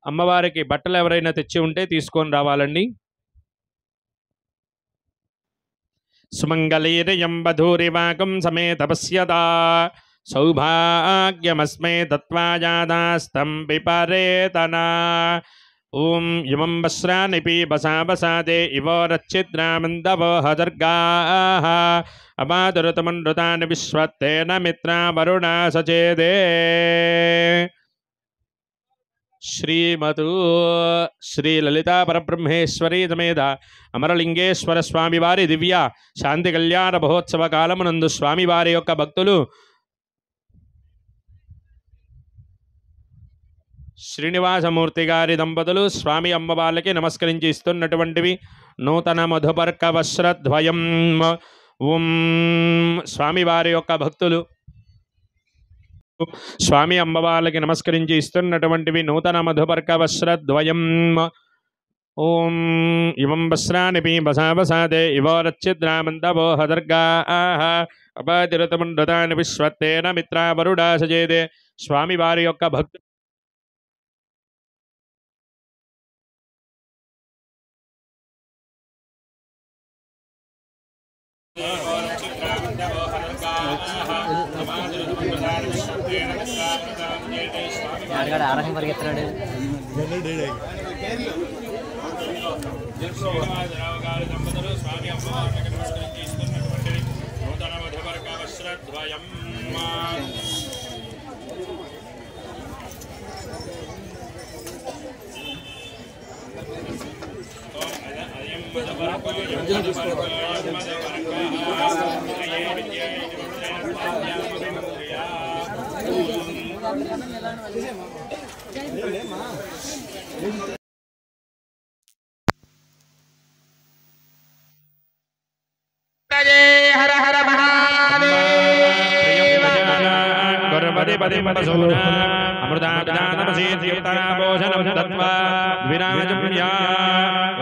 Speaker 2: అమ్మవారికి బట్టలు ఎవరైనా తెచ్చి ఉంటే తీసుకొని రావాలండి. సుమంగళీరయం వధూరివాకం సమేత పశ్యతా సౌభాగ్యమస్మే తత్వాయాదాస్తం పిపరేతనా ॐ इमं वस्राणि पीबसा वसादे इव रच्चिद्रामन्दवो हदर्गाः अपादुरतमनृतानि विश्वत्तेन मित्रा वरुणा सचेदे श्रीमतु श्री ललिता परब्रह्मेश्वरी समेत अमरलिंगेश्वर स्वामी वारी दिव्य शांति कल्याण महोत्सव कालमुనందు स्वामी वारी యొక్క భక్తులు శ్రీనివాసమూర్తి గారి దంపతులు స్వామి అమ్మవార్లకి నమస్కరించి ఇస్తున్నటువంటివి నూతన మధుపర్క వస్త్రద్వయం. ఓం స్వామి వారి యొక్క భక్తులు స్వామి అమ్మవార్లకి నమస్కరించి ఇస్తున్నటువంటివి నూతన మధుపర్క వస్త్రద్వయం. ఓం ఇవం వస్త్రాణి పీబసా వసాదే ఇవ రచ్చిద్రామంతవో హదర్గాః అపాతిరతమనృతాని విశ్వత్తేన మిత్రా వరుడా సజేదే. స్వామి వారి యొక్క భక్తులు
Speaker 5: ఆరోగ్యం పరిగెత్తాడు.
Speaker 2: స్వామి అమ్మవారికి నమస్కరించి ఇస్తున్నటువంటి నూతన మధుపర్క వస్త్రద్వయం.
Speaker 4: హర హర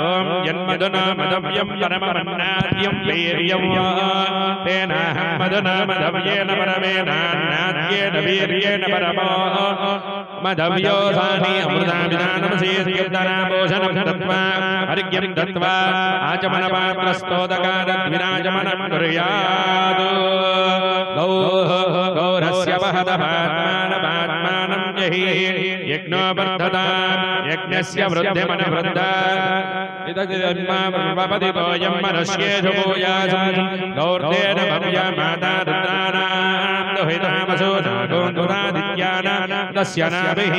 Speaker 4: ఓం యన్మదన మదవ్యం పరమమన్నాద్యం వీర్యం తేనాహం మదన మదవ్యేన పరమేనాన్యాద్యేన వీర్యేణ పరమో మదవ్యో సాని అమృతాభిధానమసేద్యప్తరాభోషణం దత్వా అర్ఘ్యం దత్వా ఆచమన పాత్రస్తోదకారత్ విరాజమనం కుర్యాత్. గౌరస్య వహద పాత్మానం
Speaker 6: हि यज्ञो वर्धता यज्ञस्य वृद्धिमनुवृद्ध इदधिर्मापदितोऽयं मनुष्येषु भूयासं गौर्तेन भव्या माता रुद्राणां दुहितामसूनादित्यानां तस्य नाभिः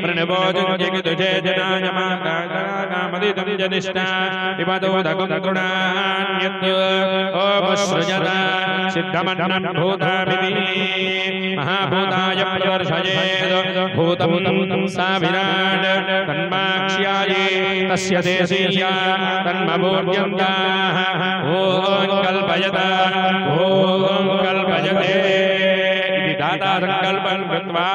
Speaker 6: प्रणवोजुञ्जगितुजे जनाय माताकामदितं जनिष्ठा पिबतोदकं गुणान्यत्य ओमसृजता सिद्धमन्नं भूतामिति महाभूताय प्रदर्शयेत् भूतं सा विराट् तन्माक्ष्याये तस्य देशीया तन्मभूर्यन्ताः ॐ कल्पयता ॐ कल्पयते इति दाता संकल्पं कृत्वा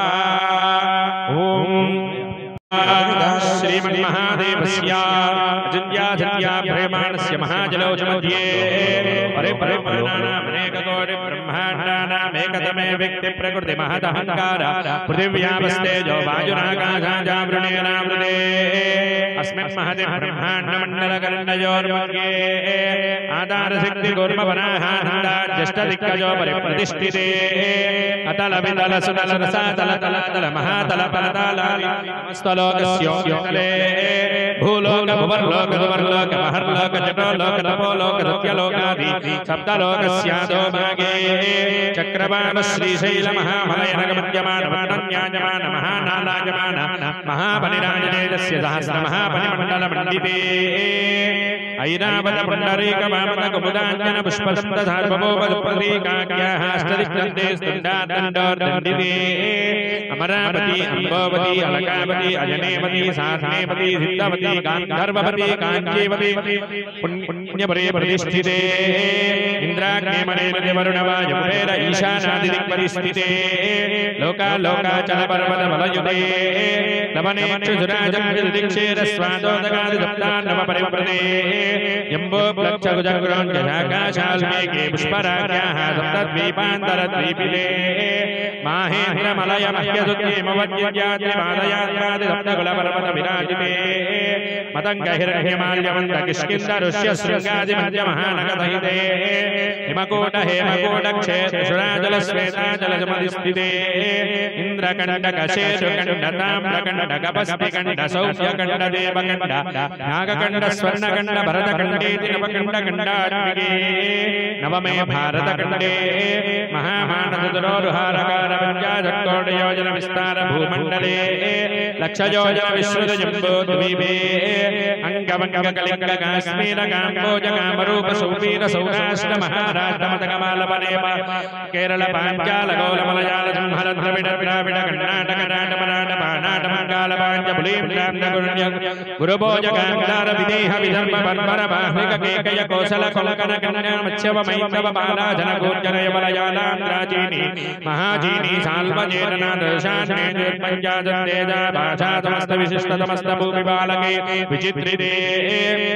Speaker 6: श्रीमन्महादेवस्य अचिन्त्या प्रेमाणस्य महाजलोचमध्ये परिप्रेमाणामनेककोटि ब्रह्माण्डानामेकतमे व्यक्ति प्रकृति महदहंकार पृथिव्यापस्तेजो वायुराकाशाजावृणेनावृते अस्मिन् महति ब्रह्माण्डमण्डलकर्णयोर्मध्ये आधारशक्ति कूर्मवराहानन्दाज्यष्टदिक्कजो परिप्रतिष्ठिते अतल वितल सुतल रसातल तल तल महातल पलतलास्तलोकस्योतले भूलोक भुवर्लोक दुवर्लोक महर्लोक जटोलोक तपोलोक सत्यलोकादि सप्तलोकस्यादो भागे चक्रवाण श्रीशैल महामलयनगमद्यमान वटन्यायमान महानालायमान महाबलिराजनेजस्य सहस्र महाबलिमण्डल मण्डिते ऐरावत पुण्डरीक वामन कुमुदाञ्जन पुष्पदन्त सार्वभौम प्रतीकाख्याः अष्टदिक्कृते स्तुण्डादण्डोर्दण्डिते अमरावती अम्बोवती अलकावती अजनेवती साधनेवती सिद्धवती गान्धर्ववती काञ्चीवती पुण्यपरे प्रतिष्ठिते इंद्राग्नेमनेन वरुणवायुपुरेर ईशानादिदिक्परिस्थिते लोकालोकाचल पर्वत बलयुते लवनेक्षुसुराजं दिक्षेरस्वादोदकादिसप्तान्नव परिव्रते जम्बोप्लक्षकुजग्रोञ्जशाकाशाल्मेके पुष्पराज्ञाः सप्तद्वीपान्तरद्वीपिते माहेन्द्रमलय मह्यसुद्यमवद्यज्ञातिपादयात्मादिसप्तकुलपर्वतविराजिते मतङ्गहिरण्यमाल्यवन्त किष्किन्धऋष्यशृङ्गादिमध्यमहानगदहिते हिमकोट हेमकोटक्षेत्रशुराजलश्वेताजलजमधिस्थिते इन्द्रकण्डकशेषकण्डताम्रकण्डकपस्तिकण्डसौभ्यकण्डदेवकण्ड नागकण्ड भरतकण्डेति नवकण्डकण्डात्मिके नवमे भारतकण्डे महामानसदरोरुहारकारविद्याजट्कोटयोजन विस्तार भूमण्डले लक्षयोजन विश्रुतजम्बूद्वीपे अंगवङ्गकलिङ्गकाश्मीरकाम्बोजकामरूपसौवीर सौराष्ट्र महाराष्ट्रमतकमालपनेप केरल पाञ्चाल गौलमलयाल संहर द्रविड द्राविड कर्णाटक नाटमराट पानाट मंगाल पाञ्चपुलीं रामनगुण्य गुरुभोजकान्तार विदेह विधर्म बर्बर बाह्निक केकय कौशल कोलकन कन्या मत्स्यव मैन्दव बालाजन गोचर यवलयालान्द्राचीनी महाचीनी साल्वजेरना दर्शान्ने पंचाजन्तेजा भाषा समस्त विशिष्ट समस्त भूमिबालके विचित्रिते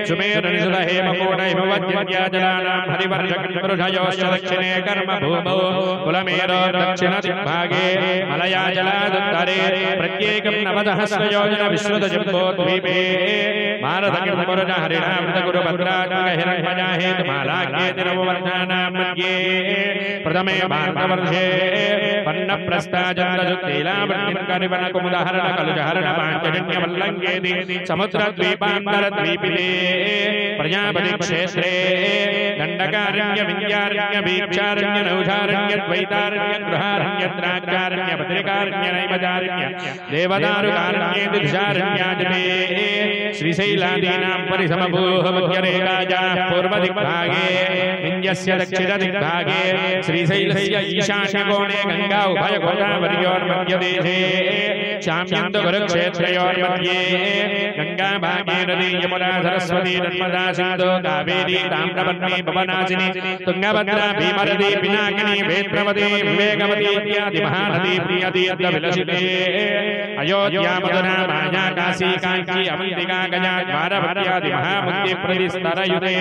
Speaker 6: सुमेरुनिसुत हेमकोट हिमवज्रजलानां हरिवर्षकपुरुषयोश्च दक्षिणे कर्म भूमौ कुलमेरो दक्षिण दिग्भागे मलयाजलादुत्तरे प्रत्येकं नवदहस्रयोजन विश्रुतजम्बूद्वीपे भारतकिंपुरुष हरिणामृतगुरुभद्रात्मक हिरण्मजा हेतुमालाख्येति नववर्षाणां मध्ये प्रथमे भारतवर्षे पन्नप्रस्थाजन्तजुक्तैलावृत्तिर्करिवनकुमुदहरण कलुजहरण पाञ्चजन्यवल्लङ्घेति समुद्रद्वीपान्तरद्वीपिते प्रजापतिक्षेत्रे दण्डकारण्य विन्द्यारण्य वीक्षारण्य नौषारण्य द्वैतारण्य गृहारण्य द्राक्षारण्य भद्रिकारण्य नैमजारण्य देवदारुकारण्येति दिशारण्याजने श्रीशैलादीनां परिसमभूः मध्यरेखायाः पूर्वदिग्भागे विन्ध्यस्य दक्षिणदिग्भागे श्रीशैलस्य ईशान्यकोणे गङ्गा उभयगोदावर्योर्मध्यदेशे शाम्यन्तकुरुक्षेत्रयोर्मध्ये गङ्गा भागीरथी यमुना सरस्वती नर्मदा सिन्धु कावेरी ताम्रपर्णी भवनाशिनी तुङ्गभद्रा भीमरथी पिनाकिनी वेत्रवती विवेकवती इत्यादि महानदी प्रियतीर्थ विलसिते अयोध्या मथुरा माया काशी कांची अवंतिका गया द्वारवत्यादि महामुक्ति प्रतिस्तरयुते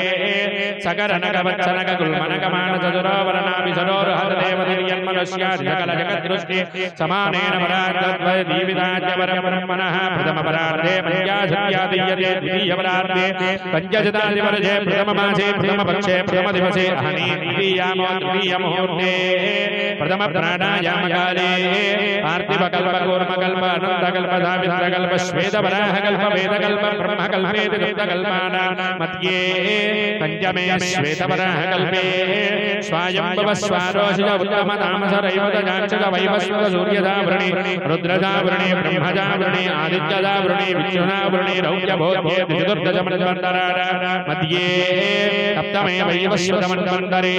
Speaker 6: सकर नग वत्सनग गुल्मनग मानस सरोवरनाभि सरोरुहर देवतिर्यन्मनुष्यादि सकल जगद्दृष्टि समानेन परार्धद्वय दीविदाज्यवरं ब्रह्मणः प्रथम परार्धे मध्यासत्यादीयते द्वितीय परार्धे पञ्चशतादिवर्षे प्रथम मासे प्रथम पक्षे प्रथम दिवसे अहनी द्वितीयामो तृतीय मुहूर्ते प्रथम प्राणायामकाले पार्थिवकल्पकूर्मकल्प अनन्तकल्प सावित्रकल्प श्वेतवराहकल्प वेदकल्प ब्रह्मकल्पेति गुप्तकल्पानां मध्ये पञ्चमे श्वेतवराहकल्पे स्वायम्भवस्वारोषिज उत्तमतामसरैवतजांशक वैवस्वत सूर्यदावृणे रुद्रदावृणे ब्रह्मदावृणे आदित्यदावृणे विष्णुदावृणे रौद्रभोध्ये चतुर्दशमन्वन्तराणां मध्ये सप्तमे वैवस्वतमन्वन्तरे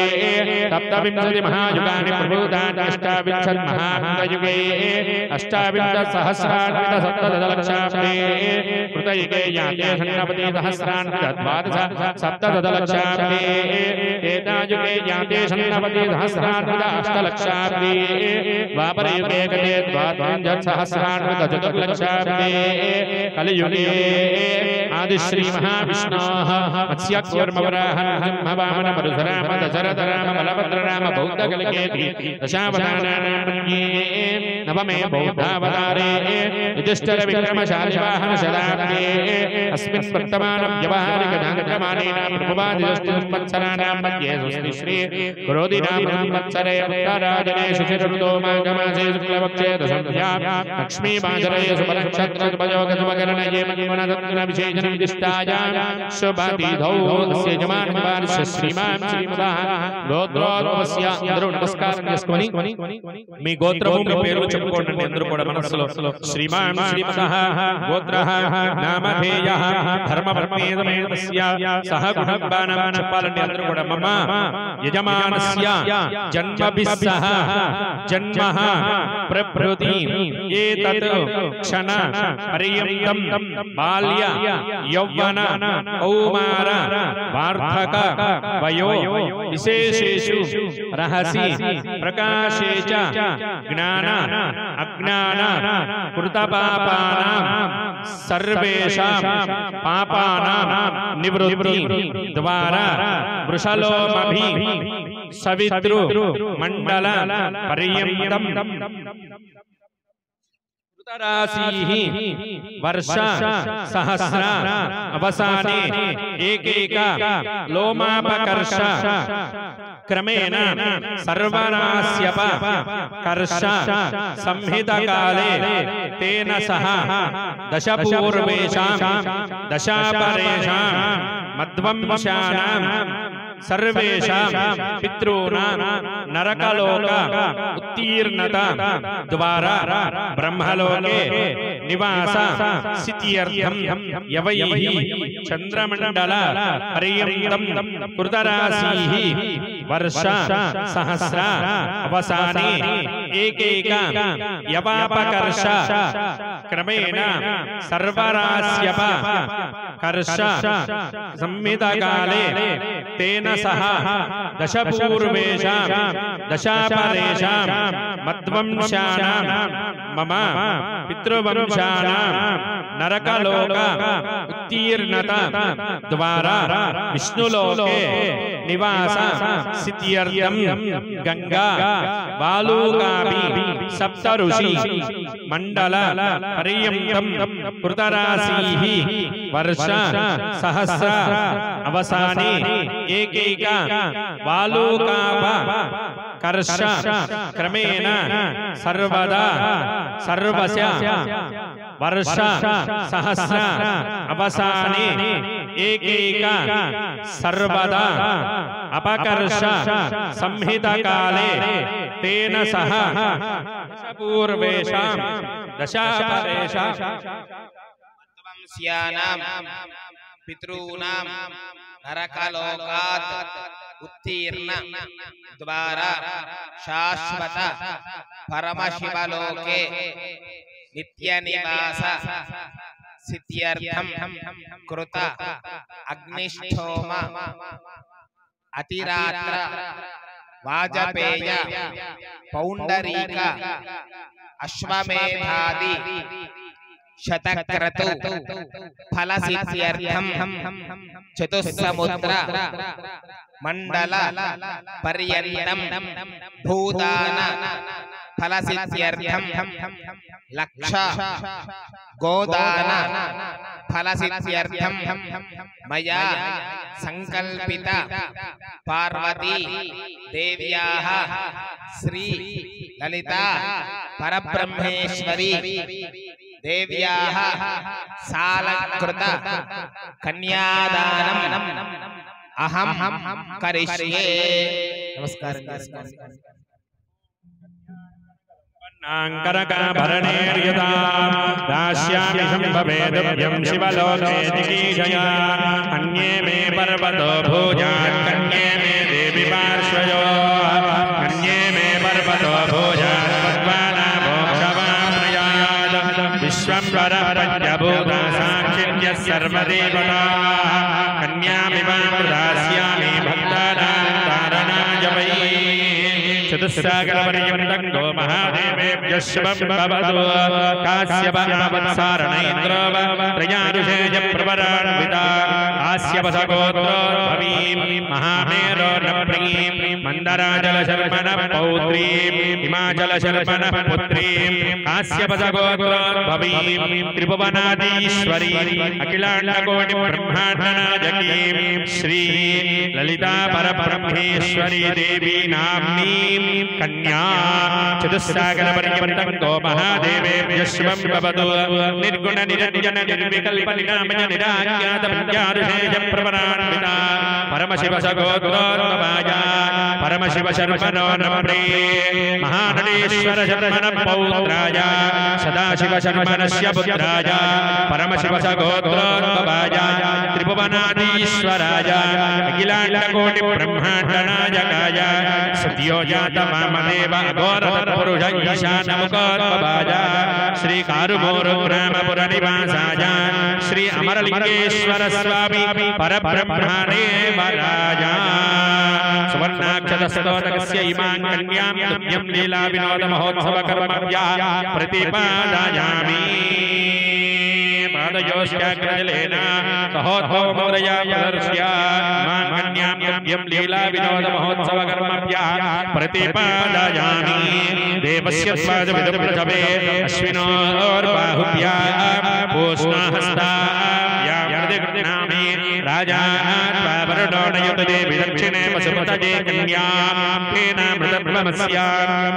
Speaker 6: सप्तविंशति महायुगानि प्रभूतानि अष्टाविंशन्महायुगे अष्टाविंशत्सहस्रान्वित सप्तदशलक्षाब्दे कृतयुगे याते षण्णवति सहस्रान्वित द्वादश सप्तदशलक्षाब्दे त्रेतायुगे याते षण्णवति सहस्रान्वित अष्टलक्षाब्दे द्वापरयुगे गते द्वात्रिंशत्सहस्रान्वित चतुर्लक्षाब्दे कलियुगे आदिश्री महाविष्णोः मत्स्यकूर्मवराहः सिंहवामन परशुराम दशरथराम बलभद्रराम बौद्धकलिकेति दशावताराणां मध्ये नवमे बौद्धावतारे युधिष्ठिर विक्रमशालिवाहन शताब्दे अस्मिन् वर्तमानं व्यवहारिकजागरमानेनां प्रभवादिदष्टसंवत्सराणां मध्ये स्वस्ति श्री क्रोधिनाम संवत्सरे उत्तरायणे शिशिरऋतो माघमासे शुक्लपक्षे दशम्यां लक्ष्मीवासरे शुभनक्षत्रशुभयोगशुभकरणये मन्मनदत्तविशेषनिर्दिष्टायां शुभतिथौ अस्य यजमानवार्ष श्रीमान् श्रीमदः గోత్రోద్భవస్య అందరూ నమస్కారం చేసుకొని మీ గోత్రము మీ పేరు చెప్పుకోండి అందరూ కూడా మనసులో శ్రీమాన్ శ్రీమదః గోత్రః నామధేయః ధర్మవర్ణేదమేతస్య సహ గుణబాణం చెప్పాలండి అందరూ కూడా మమ యజమానస్య జన్మభిస్సహ జన్మః ప్రభృతి ఏతత్ క్షణ పర్యంతం బాల్య యౌవన కౌమార వార్ధక వయో विशेषेषु रहसि प्रकाशे च ज्ञान अज्ञान कृतपापानां सर्वेषां पापानां निवृत्ति द्वारा वृषलोमभि सवितृ मंडल पर्यन्तं राशिः वर्ष सहस्र अवसाने एकैक लोमापकर्ष क्रमेण सर्वनास्यप कर्ष संहितकाले तेन सह दशपूर्वेषां दशापरेषां मध्वंशानां सर्वेषां पितॄणां नरकलोक उत्तीर्णता द्वारा ब्रह्मलोके निवास सिद्ध्यर्थं यवैः चन्द्रमण्डल पर्यन्तं कृतराशिः वर्ष सहस्र अवसाने एकैक यवापकर्ष क्रमेण सर्वरास्यप कर्ष संहितकाले तेन सह दशपूर्वेषां दशापरेषां मध्वंशानां मम पितृवंशानां नरकलोक उत्तीर्णता द्वारा विष्णुलोके निवास सिद्ध्यर्थं गंगा बालूकाभि सप्तऋषि मंडल पर्यन्तं कृतराशिः वर्ष सहस्र अवसाने एकैक बालूकाभ कर्ष क्रमेण सर्वदा सर्वस्य वर्ष सहस्र अवसाने एकैक सर्वदा अपकर्ष संहितकाले तेन सह पूर्वेषां दशापरेषां
Speaker 4: पितॄणां नरकलोकात् उत्तीर्ण द्वारा शाश्वत परमशिवलोके नित्यनिवास सिद्ध्यर्थं कृत अग्निष्ठोम अतिरात्र वाजपेय पौंडरीक अश्वमेधादि शतक्रतु फलसिद्ध्यर्थं चतुस्समुद्र मंडल पर्यन्तं भूदान फलसिद्ध्यर्थं लक्ष गोदान फलसिद्ध्यर्थं मया संकल्पित पार्वती देव्याः श्री ललिता परब्रह्मेश्वरी देव्याः सालंकृत कन्यादानम् अहं करिष्ये। नमस्कार।
Speaker 6: करकाभरणैर्यदा दास्यामि शम्भवेदभ्यं शिवलोके जिगीषया अन्ये मे पर्वतो भोजान् कन्ये मे देवी पार्श्वयो अन्ये मे पर्वतो भोजान् पद्माना मोक्षवामयात् विश्वम्भर पञ्चभूता साक्षिण्यः सर्वदेवताः कन्यामिमां दास्यामि भक्तानां तारणाय वै चतुस्सागरपर्यन्तं गो महादेवेभ्यः शुभं भवतु काश्यपवत्सारणेन्द्रो त्रयादुषेय प्रवरान्विता काश्यपसगोत्रोद्भवीं महामेरो नप्रीं मन्दराजलशर्मणः पौत्रीं हिमाचलशर्मणः पुत्रीं काश्यपसगोत्रोद्भवीं त्रिभुवनाधीश्वरीं अखिलाण्डकोटिब्रह्माण्डनायकीं श्री ललिता परब्रह्मेश्वरी देवी नाम्नीं कन्या चतुस्सागरपर्यन्तं गो महादेवेभ्यः शुभं भवतु निर्गुण निरञ्जन निर्विकल्प निरामय निराज्ञात पंचादशेय प्रवरान्विता परमशिव सगोत्रोद्भवाय परमशिव शर्मणो नम्रे महानटेश्वर शर्मण पौत्राय सदाशिव शर्मणस्य पुत्राय परमशिव सगोत्रोद्भवाय त्रिभुवनाधीश्वराय अखिलाण्डकोटि ब्रह्माण्डनायकाय सद्यो जात वामदेव अघोरतत्पुरुष ईशानमुखोद्भवाय श्री कारुमूरुग्रामपुर निवासाय श्री अमरलिंगेश्वर स्वामी परब्रह्मदेवराय सुवर्णाक्षतस्तोतकस्य इमां कन्यां तुभ्यं लीला विनोद महोत्सव कर्मभ्याः प्रतिपादयामि पादयोश्चाग्रजलेन सहोद्भवमुद्रया प्रदर्श्य मां कन्यां तुभ्यं लीला विनोद महोत्सव कर्मभ्याः प्रतिपादयामि देवस्य स्वादविदुप्रजवे अश्विनोर्बाहुभ्याः पूष्णाहस्ताभ्यां प्रतिगृह्णामि राजावरुणोदयतु देवि दक्षिणे पशुपतये कन्यां तेनामृतब्रह्मस्या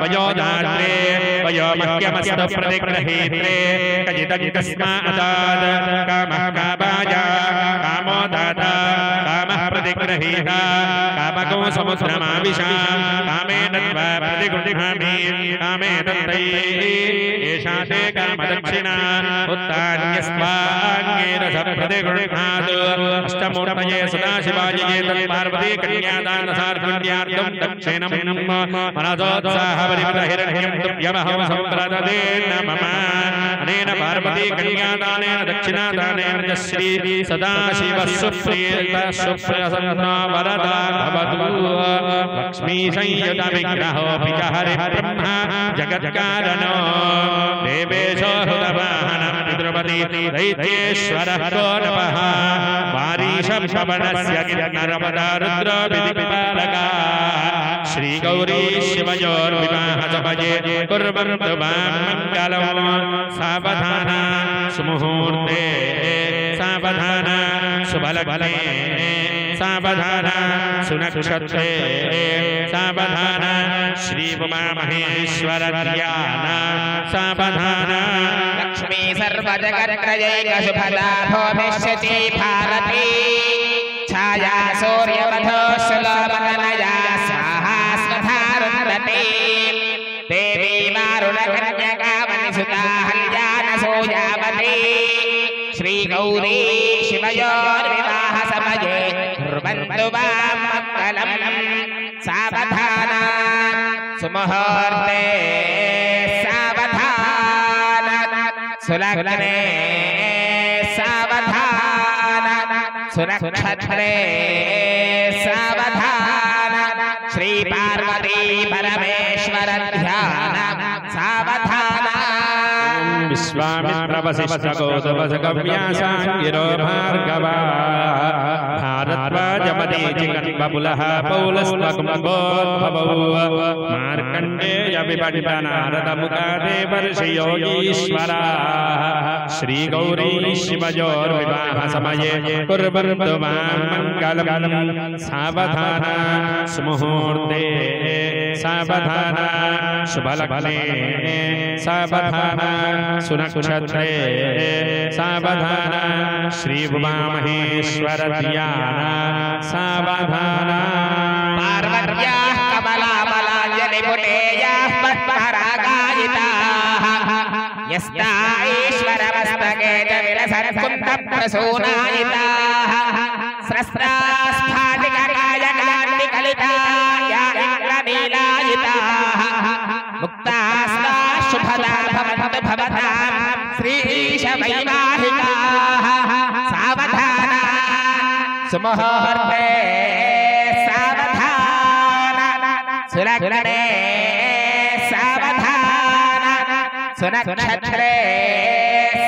Speaker 6: वयोदात्रे वयोमह्यमस्तु प्रतिगृहीत्रे कजिदकस्मादात् कामः कामाय कामो दाता कामः प्रतिगृहीता कामको समुद्रमाविशा कामेन त्वा प्रतिगृह्णामि कामे दत्तै एषा ते कामदक्षिणा उत्तान्यस्त्वाङ्गेन प्रतिगृह्णातु अष्टमूर्तये सदाशिवाय तत्पार्वती कन्यादान सार्वज्ञार्थं दक्षिणं मनसोत्साहपरिमलहिरण्यं तुभ्यमहं सम्प्रददे नमः अनेन पार्वती कन्यादानेन दक्षिणादानेन च श्री सदाशिवः सुप्रियसन्नो वरदा भवतु लक्ष्मी संयुत विग्रहोऽपि च हरिब्रह्मा जगत्कारणो देवेशो हृतवाहनं पितृपति दैत्येश्वरः कोनपः वारीशवनस्य नर्मदा रुद्रो विधिपालका श्रीगौरी शिवयोर्विवाहसमये कुर्वन्तु मां मङ्गलं सावधान सुमुहूर्ते सावधान शुभलग्ने सावधान सुनक्षत्रे सावधान श्री उमामहेश्वर ध्यान सावधान
Speaker 4: लक्ष्मी सर्वजगत्त्रयैक शुभदा भविष्यति भारती छाया सूर्यवधोऽश्लोकनया स्वाहा स्वधारुन्नति देवी मारुणकन्यकावनिसुता हल्यानसूयावती श्रीगौरी शिवयोर्विवाहसमये कुर्वन्तु मां मङ्गलं सावधान सुमुहूर्ते सावधान सुलग्ने सावधान सुनक्षत्रे सावधान श्री पार्वती परमेश्वर ध्यान सावधान
Speaker 6: विश्वामित्रवसिष्ठगौतमसकव्यासाङ्गिरो भार्गवा भारद्वाजपदीचिकन्बबुलः पौलस्त्वकुम्भोद्भवौ मार्कण्डेयविपण्डनारदमुखादेवर्षयोगीश्वरा श्रीगौरी शिवयोर्विवाहसमये कुर्वन्तु मां मङ्गलम् सावधान सुमुहूर्ते सावधान शुभलग्ने सावधान सुनक्षत्रे सावधान श्री उमामहेश्वर ध्यान सावधान
Speaker 4: पार्वत्याः कमलामलाञ्जलिपुटेयाः पद्मरागायिताः यस्ता ईश्वरमस्तके च विलसन्कुन्तप्रसूनायिताः स्रस्त्रास्फाटिककायकाण्डिकलिताया इन्द्रनीलायिताः मुक्तास्ता शुभदा भवन्तु भवतां श्रीशवैवाहिकाः सावधान सुमुहूर्ते सावधान सुलग्ने सावधान सुनक्षत्रे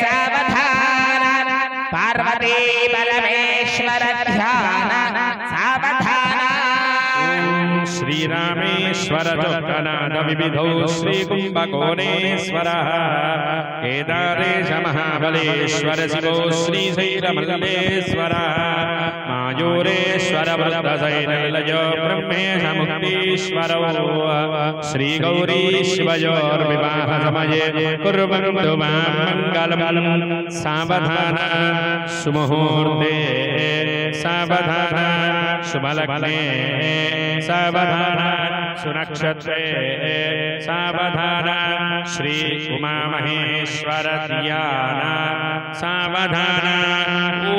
Speaker 4: सावधान पार्वती परमेश्वर ध्यान सावधान
Speaker 6: श्रीरामेश्वर जोगनाथ विविधौ श्रीकुम्भकोणेश्वरः केदारेश महाबलेश्वर शिवो श्रीशैलमल्लेश्वरः मायूरेश्वर वृद्धशैललयो ब्रह्मेश मुक्तीश्वरौ श्रीगौरी शिवयोर्विवाहसमये कुर्वन्तु मां मङ्गलम् सावधान सुमुहूर्ते सावधान शुभलग्ने सावधान सुनक्षत्रे सावधान श्री उमामहेश्वर ध्यान सावधान ॐ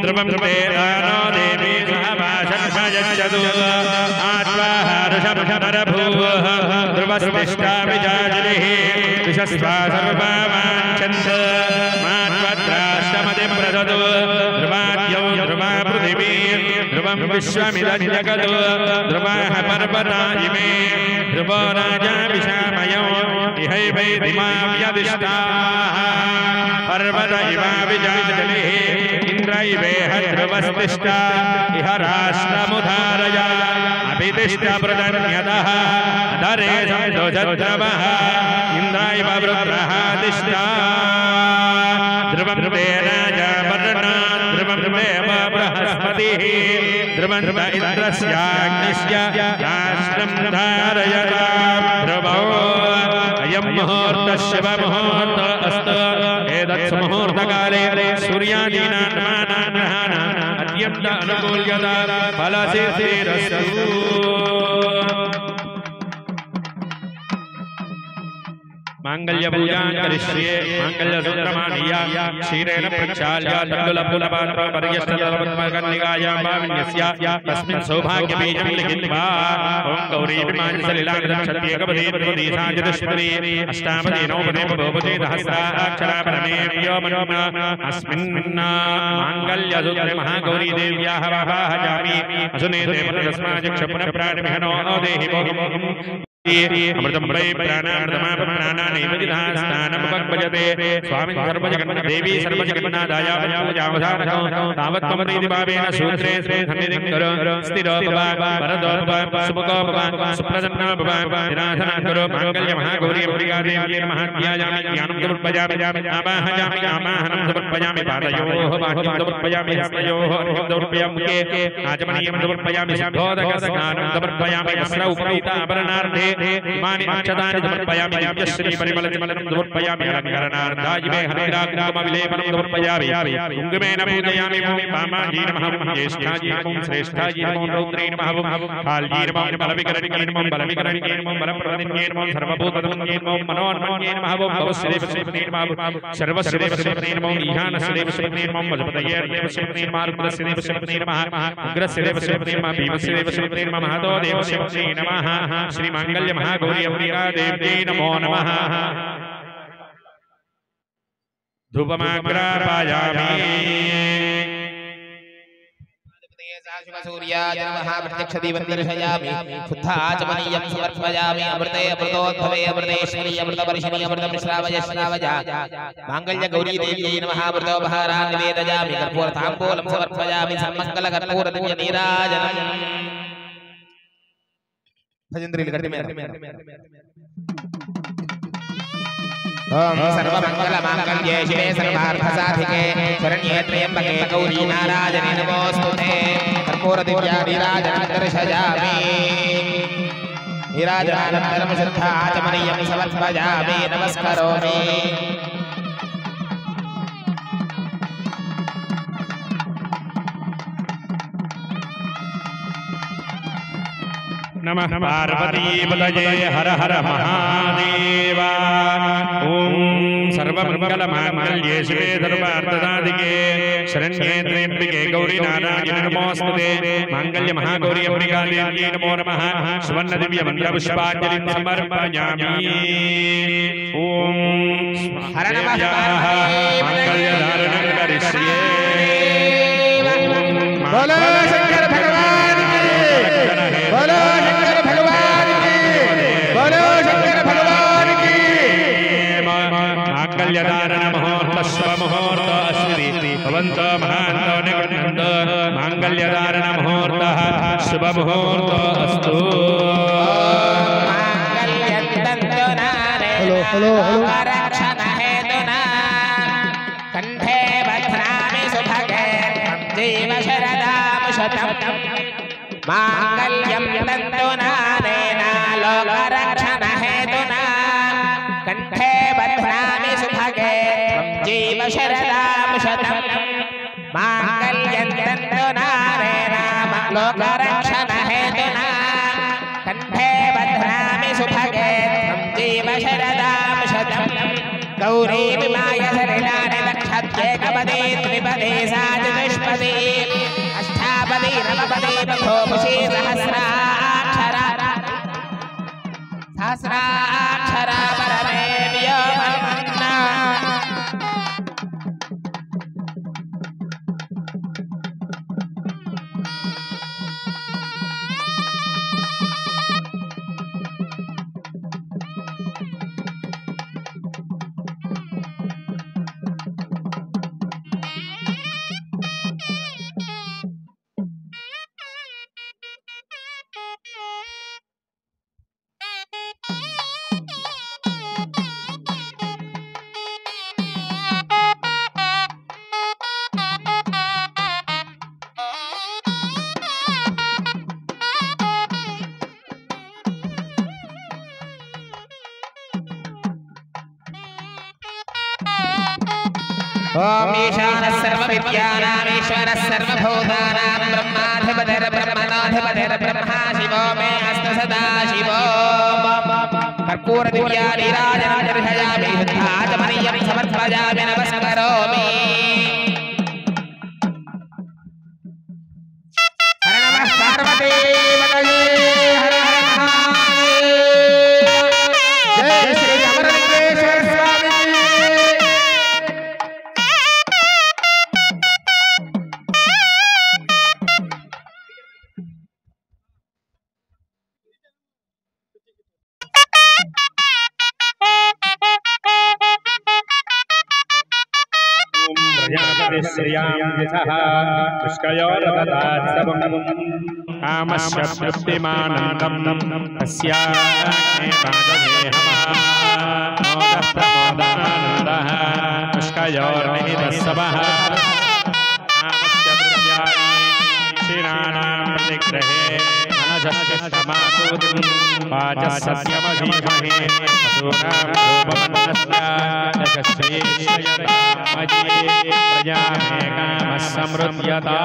Speaker 6: ध्रुवं वेदानो देवी भाषयच्छतु आत्वाहारुषभरभूः ध्रुवस्तिष्ठा विजाजलिः विशस्वा सर्ववाञ्छन्त मात्वत्राष्टमतिं प्रददु ध्रुवाद्यौ ध्रुवा पृथिवी ध्रुवं विश्वमिदं जगत् ध्रुवाः पर्वता इमे ध्रुवो राजा विशामयो इहैवैदिमाव्यदिष्टाः पर्वत इवाविजाजलिः इन्द्र इवेह ध्रुवस्तिष्ठा इह राष्ट्रमुधारय अभितिष्ठ प्रदन्यतः धरे सन्तोषद्रवः इन्द्र इव वृत्रः तिष्ठा ध्रुवं ते राजा वर्णात् ध्रुवं देव बृहस्पतिः ध्रुवं इन्द्रस्याग्निस्य राष्ट्रं धारयतां ध्रुवो अयं मुहूर्तः शुभमुहूर्तः अस्तु एतत् मुहूर्तकाले सूर्यादीनां नानां ग्रहाणाम् अत्यन्त अनुकूल्यता फलसिद्धिरस्तु मांगल्यपूजां करिष्ये मांगल्यसूत्रमानीया क्षीरेण प्रक्षाल्य तण्डुलफूलपात्रपर्यष्टतलपद्मकर्णिकायां भाविन्यस्य तस्मिन् सौभाग्यबीजं लिखित्वा ॐ गौरीभिमाञ्जलिलाङ्गदक्षत्येकपदी प्रपदी साचतुष्पदी अष्टापदी नवपदी बहुपदी सहस्राक्षरा परमेव्यो मनोमा अस्मिन् मांगल्यसूत्रे महागौरी देव्याः वाहाजामि असुनेते परतस्माजक्षपुनप्राणमिहनो देहि भोगिमोहम् अमृतं वै प्राणामृतमापप्राणानैवजिधास्नानमुपक्वजते स्वामिन् सर्वजगन्नाथ देवी सर्वजगन्नाथाय पूजावधानः तावत्त्वं प्रीतिभावेन सूत्रे सन्निधिं कुरु स्थिरो भव वरदो भव सुमुखो भव सुप्रसन्नो भव विनाशनं कुरु माङ्गल्यमहागौरी अम्बिकादेवी नमः ध्यायामि ज्ञानं समर्पयामि आवाहयामि आवाहनं समर्पयामि पादयोः वाक्यं समर्पयामि हस्तयोः अर्घ्यं समर्पयामि मुखे आचमनीयं समर्पयामि सिद्धोदकस्नानं समर्पयामि वस्त्रौपरीताभरणार्थे इमानि अक्षतानि समर्पयामि दिव्यश्री परिमलजलं समर्पयामि अलङ्करणार्थाय हरिद्राकुङ्कुमविलेपनं समर्पयामि कुङ्कुमेन पूजयामि ॐ वामाजी नमः ॐ ज्येष्ठाजी नमः ॐ श्रेष्ठाजी नमः ॐ रौद्रे नमः ॐ काल्जी नमः ॐ बलविकरणिके नमः ॐ बलविकरणिके नमः ॐ बलप्रदिन्ये नमः ॐ सर्वभूतधन्ये नमः ॐ मनोन्मन्ये नमः ॐ भवश्रीवश्रीपते नमः ॐ सर्वश्रीवश्रीपते नमः ॐ ईशानश्रीवश्रीपते नमः ॐ वजपतये नमः रुद्रश्रीवश्रीपते नमः उग्रश्रीवश्रीपते नमः भीमश्रीवश्रीपते नमः महतो देवश्रीपते नमः श्री मांगल्य महागौरी अम्बिका देव्यै नमो नमः धूपमाग्रापयामि
Speaker 4: सूर्याय नमः प्रत्यक्षदीपं दर्शयामि शुद्धाचमनीयं समर्पयामि अमृते अमृतोद्भवे अमृतेश्वरी अमृतवर्षिणी अमृतं श्रावय श्रावय मांगल्यगौरी देव्यै नमः अमृतोपहारान् निवेदयामि कर्पूरताम्बूलं समर्पयामि सर्वमङ्गलकर्पूरनीराजनम् भजन्द्रील गड्डे में ओम सर्वमंगलमांगल्ये शिवे सर्वार्थसाधिके शरण्ये त्र्यंबके गौरी नारायणे नमोस्तुते कर्पूरदिव्यानीराजनं दर्शयामि नीराजनानन्तरं शुद्धाचमनीयं समर्पयामि नमस्करोमि
Speaker 6: नमः पार्वतीपतये हर हर महादेव ओम सर्वमंगलमांगल्ये शिवे सर्वार्थसाधिके शरण्ये त्र्यंबके गौरी नारायणे नमोस्तुते मांगल्य महागौरी अंबिका देवी नमो नमः सुवर्ण दिव्य मंत्र पुष्पांजलिं समर्पयामि ओम
Speaker 4: हर नमः
Speaker 6: मांगल्य धारणं करिष्ये
Speaker 1: बोलो शंकर भगवान की बोलो शंकर भगवान की बोलो शंकर भगवान की
Speaker 6: मांगल्यधारण मुहूर्त शुभ मुहूर्त अस्ति भवन्तो महान्तो निगृह्णन्तो मांगल्यधारण मुहूर्त शुभ मुहूर्त अस्तु
Speaker 1: हेलो
Speaker 4: कंठे बध्नामि सुभगे जीव शरदां शतं मांगल्यं तन्तुनानेन लोकरक्षण हेतुना कंठे बध्नामि सुभगे जीव शरदां शतं मांगल्यं तन्तुनानेन लोकरक्षण हेतुना कंठे बध्नामि सुभगे जीव शरदां शतं गौरी विमाय सरिलानि दक्षत्येकपदे द्विपदे साचतुष्पदे अष्टापदे नवपदे बभूषे सहस्राक्षरा परमे व्योमन्ना ओम ईशानः सर्वविद्यानां ईश्वरः सर्वभूतानां ब्रह्माधिपतिर्ब्रह्मणाधिपतिर् ब्रह्मा शिवो मे अस्तु सदा शिवो कर्पूरदिव्यानीराजनं दर्शयामि शुद्धाचमनीयं समर्पयामि नमस्करोमि हर नमः पार्वतीपतये हर हर महादेव जय श्री अमरलिंगेश्वर स्वामी
Speaker 6: कामस्य तृप्तिमानन्दं तस्यानन्दः पुष्कयोर्निहितस्सवः कामस्य द्रव्याणि क्षीणानां प्रतिग्रहे मनजस्य समापूतिं वाचसस्यमधीमहे पशूनां रूपमन्नस्य यशस्येश्वररामये प्रजामे कामः समृद्ध्यता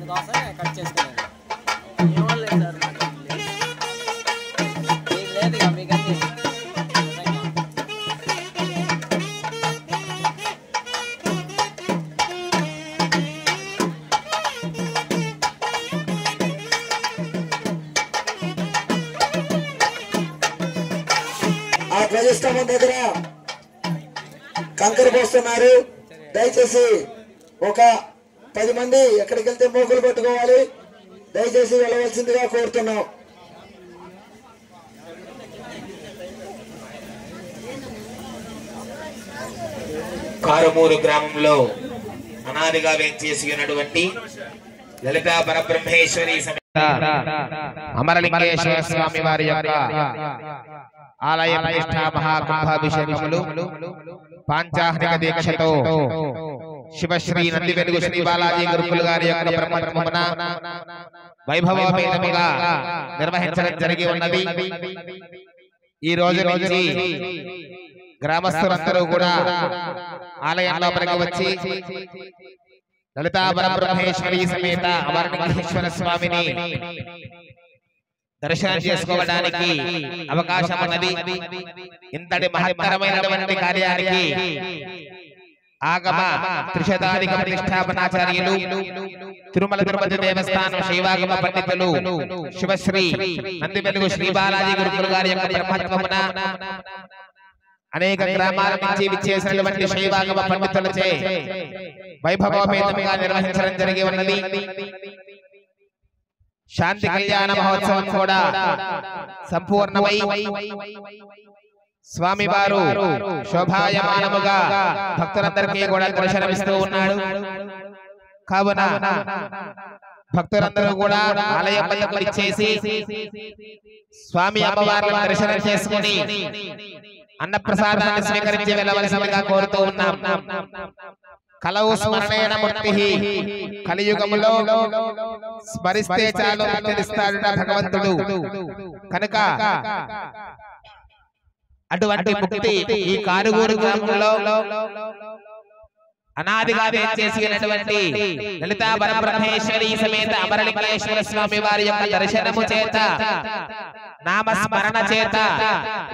Speaker 5: దోశ కట్ చేసుకున్నాను లేదు ఇక మీకన్నీ
Speaker 7: ఆ ధ్వజస్తంభం దగ్గర కంకర పోస్తున్నారు. దయచేసి ఒక 10 మంది ఎక్కడికి వెళ్తే మోకులు పట్టుకోవాలి. దయచేసి వెళ్ళవలసిందిగా కోరుతున్నాం.
Speaker 4: కారుమూరు గ్రామంలో అనాదిగా వేంచేసి ఉన్నటువంటి లలితా పరబ్రహ్మేశ్వరి సమేత అమరలింగేశ్వర స్వామి వారి యొక్క ఆలయ ప్రతిష్ఠా మహాకుంభాభిషేకములు పాంచాహ్నిక దీక్షతో శివశ్రీ నంది వెలుగు శ్రీ బాలాజీ గురుకులు గారి యొక్క బ్రహ్మోత్సవమున వైభవోపేతముగా నిర్వహించడం జరిగి ఉన్నది. ఈ రోజు నుంచి గ్రామస్తులందరూ కూడా ఆలయంలో వచ్చి లలితా పరబ్రహ్మేశ్వరి సమేత అమరలింగేశ్వర స్వామిని దర్శనం చేసుకోవడానికి అవకాశం ఉన్నది. ఇంతటి మహత్తరమైనటువంటి కార్యానికి ఆగమ త్రిశతాధిక ప్రతిష్టాపనాచార్యులు తిరుమల తిరుపతి దేవస్థానం శైవాగమ పండితులు శివశ్రీ నంది వెలుగు శ్రీ బాలాజీ గురుకులు గారి యొక్క బ్రహ్మత్వమున అనేక గ్రామాల నుంచి విచ్చేసినటువంటి శైవాగమ పండితులచే వైభవోపేతంగా నిర్వహించడం జరిగి ఉన్నది. శాంతి కళ్యాణ మహోత్సవం కూడా సంపూర్ణమై స్వామివారు శోభాయమానముగా భక్తులందరికీ కూడా దర్శనమిస్తూ ఉన్నాడు. కావున భక్తులందరూ కూడా ఆలయం వద్దకు వచ్చేసి స్వామి అమ్మవార్లను దర్శనం చేసుకుని అన్నప్రసాదాన్ని స్వీకరించి వెళ్ళవలసిందిగా కోరుతూ ఉన్నాం. కలవు స్మరణేన ముక్తి కలియుగములో స్మరిస్తే చాలు తెలుస్తాడు భగవంతుడు. కనుక అటువంటి ముక్తి ఈ కారుగూరు గ్రామంలో అనాదిగా వేంచేసినటువంటి లలితా పరబ్రహ్మేశ్వరి సమేత అమరలింగేశ్వర స్వామి వారి యొక్క దర్శనము చేత నామస్మరణ చేత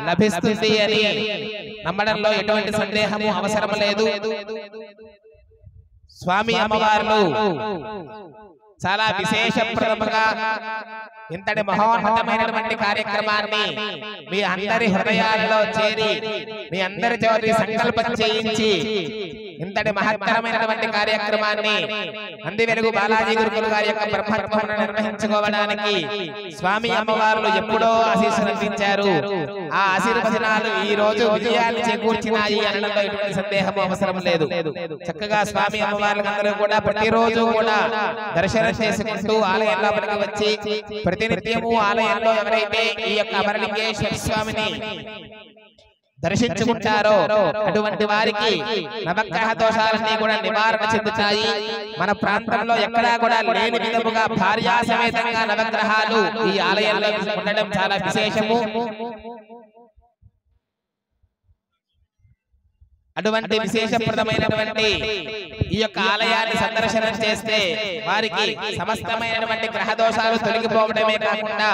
Speaker 4: లభిస్తుంది అని నమ్మడంలో ఎటువంటి సందేహము అవసరం లేదు. స్వామి అమ్మవార్లు చాలా విశేషప్రదముగా ఇంతటి మహోన్నతమైనటువంటి కార్యక్రమాన్ని మీ అందరి హృదయాల్లో చేరి మీ అందరి చోటి సంకల్పం చేయించి ఇంతటి మహత్తరమైనటువంటి కార్యక్రమాన్ని నంది వెలుగు బాలాజీ గురుకులు గారి యొక్క బ్రహ్మత్వమును నిర్వహించుకోవడానికి స్వామి అమ్మవార్లు ఎప్పుడో ఆశీస్సులు అందించారు. ఆ ఆశీర్వచనాలు ఈ రోజు విజయాన్ని చేకూర్చినాయి అనడంలో ఎటువంటి సందేహం అవసరం లేదు. చక్కగా స్వామి అమ్మవార్లందరూ కూడా ప్రతిరోజు కూడా దర్శనం చేసుకుంటూ ఆలయంలో వచ్చి ప్రతినిత్యము ఆలయంలో ఎవరైతే ఈ యొక్క అమరలింగేశ్వర స్వామిని దర్శించుకుంటారో అటువంటి వారికి నవగ్రహ దోషాలన్నీ కూడా నివారణ చెందుతాయి. మన ప్రాంతంలో ఎక్కడా కూడా లేని విధముగా భార్యా సమేతంగా నవగ్రహాలు ఈ ఆలయంలో ఉండడం చాలా విశేషము. అటువంటి విశేషప్రదమైనటువంటి ఈ యొక్క ఆలయాన్ని సందర్శనం చేస్తే వారికి సమస్తమైనటువంటి గ్రహ దోషాలు తొలగిపోవడమే కాకుండా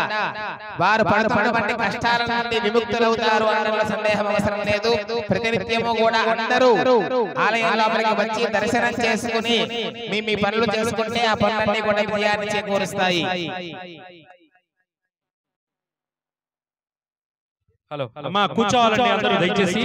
Speaker 4: వారు పడుతున్నటువంటి కష్టాల నుండి విముక్తులవుతారు అనడంలో సందేహం అవసరం లేదు. ప్రతినిత్యము కూడా అందరూ ఆలయంలో వచ్చి దర్శనం చేసుకుని మీ పనులు చేసుకుంటే ఆ పనులన్నీ కూడా విజయాన్ని చేకూరుస్తాయి.
Speaker 6: హలో అమ్మా కూర్చోవాలండి అందరూ దయచేసి.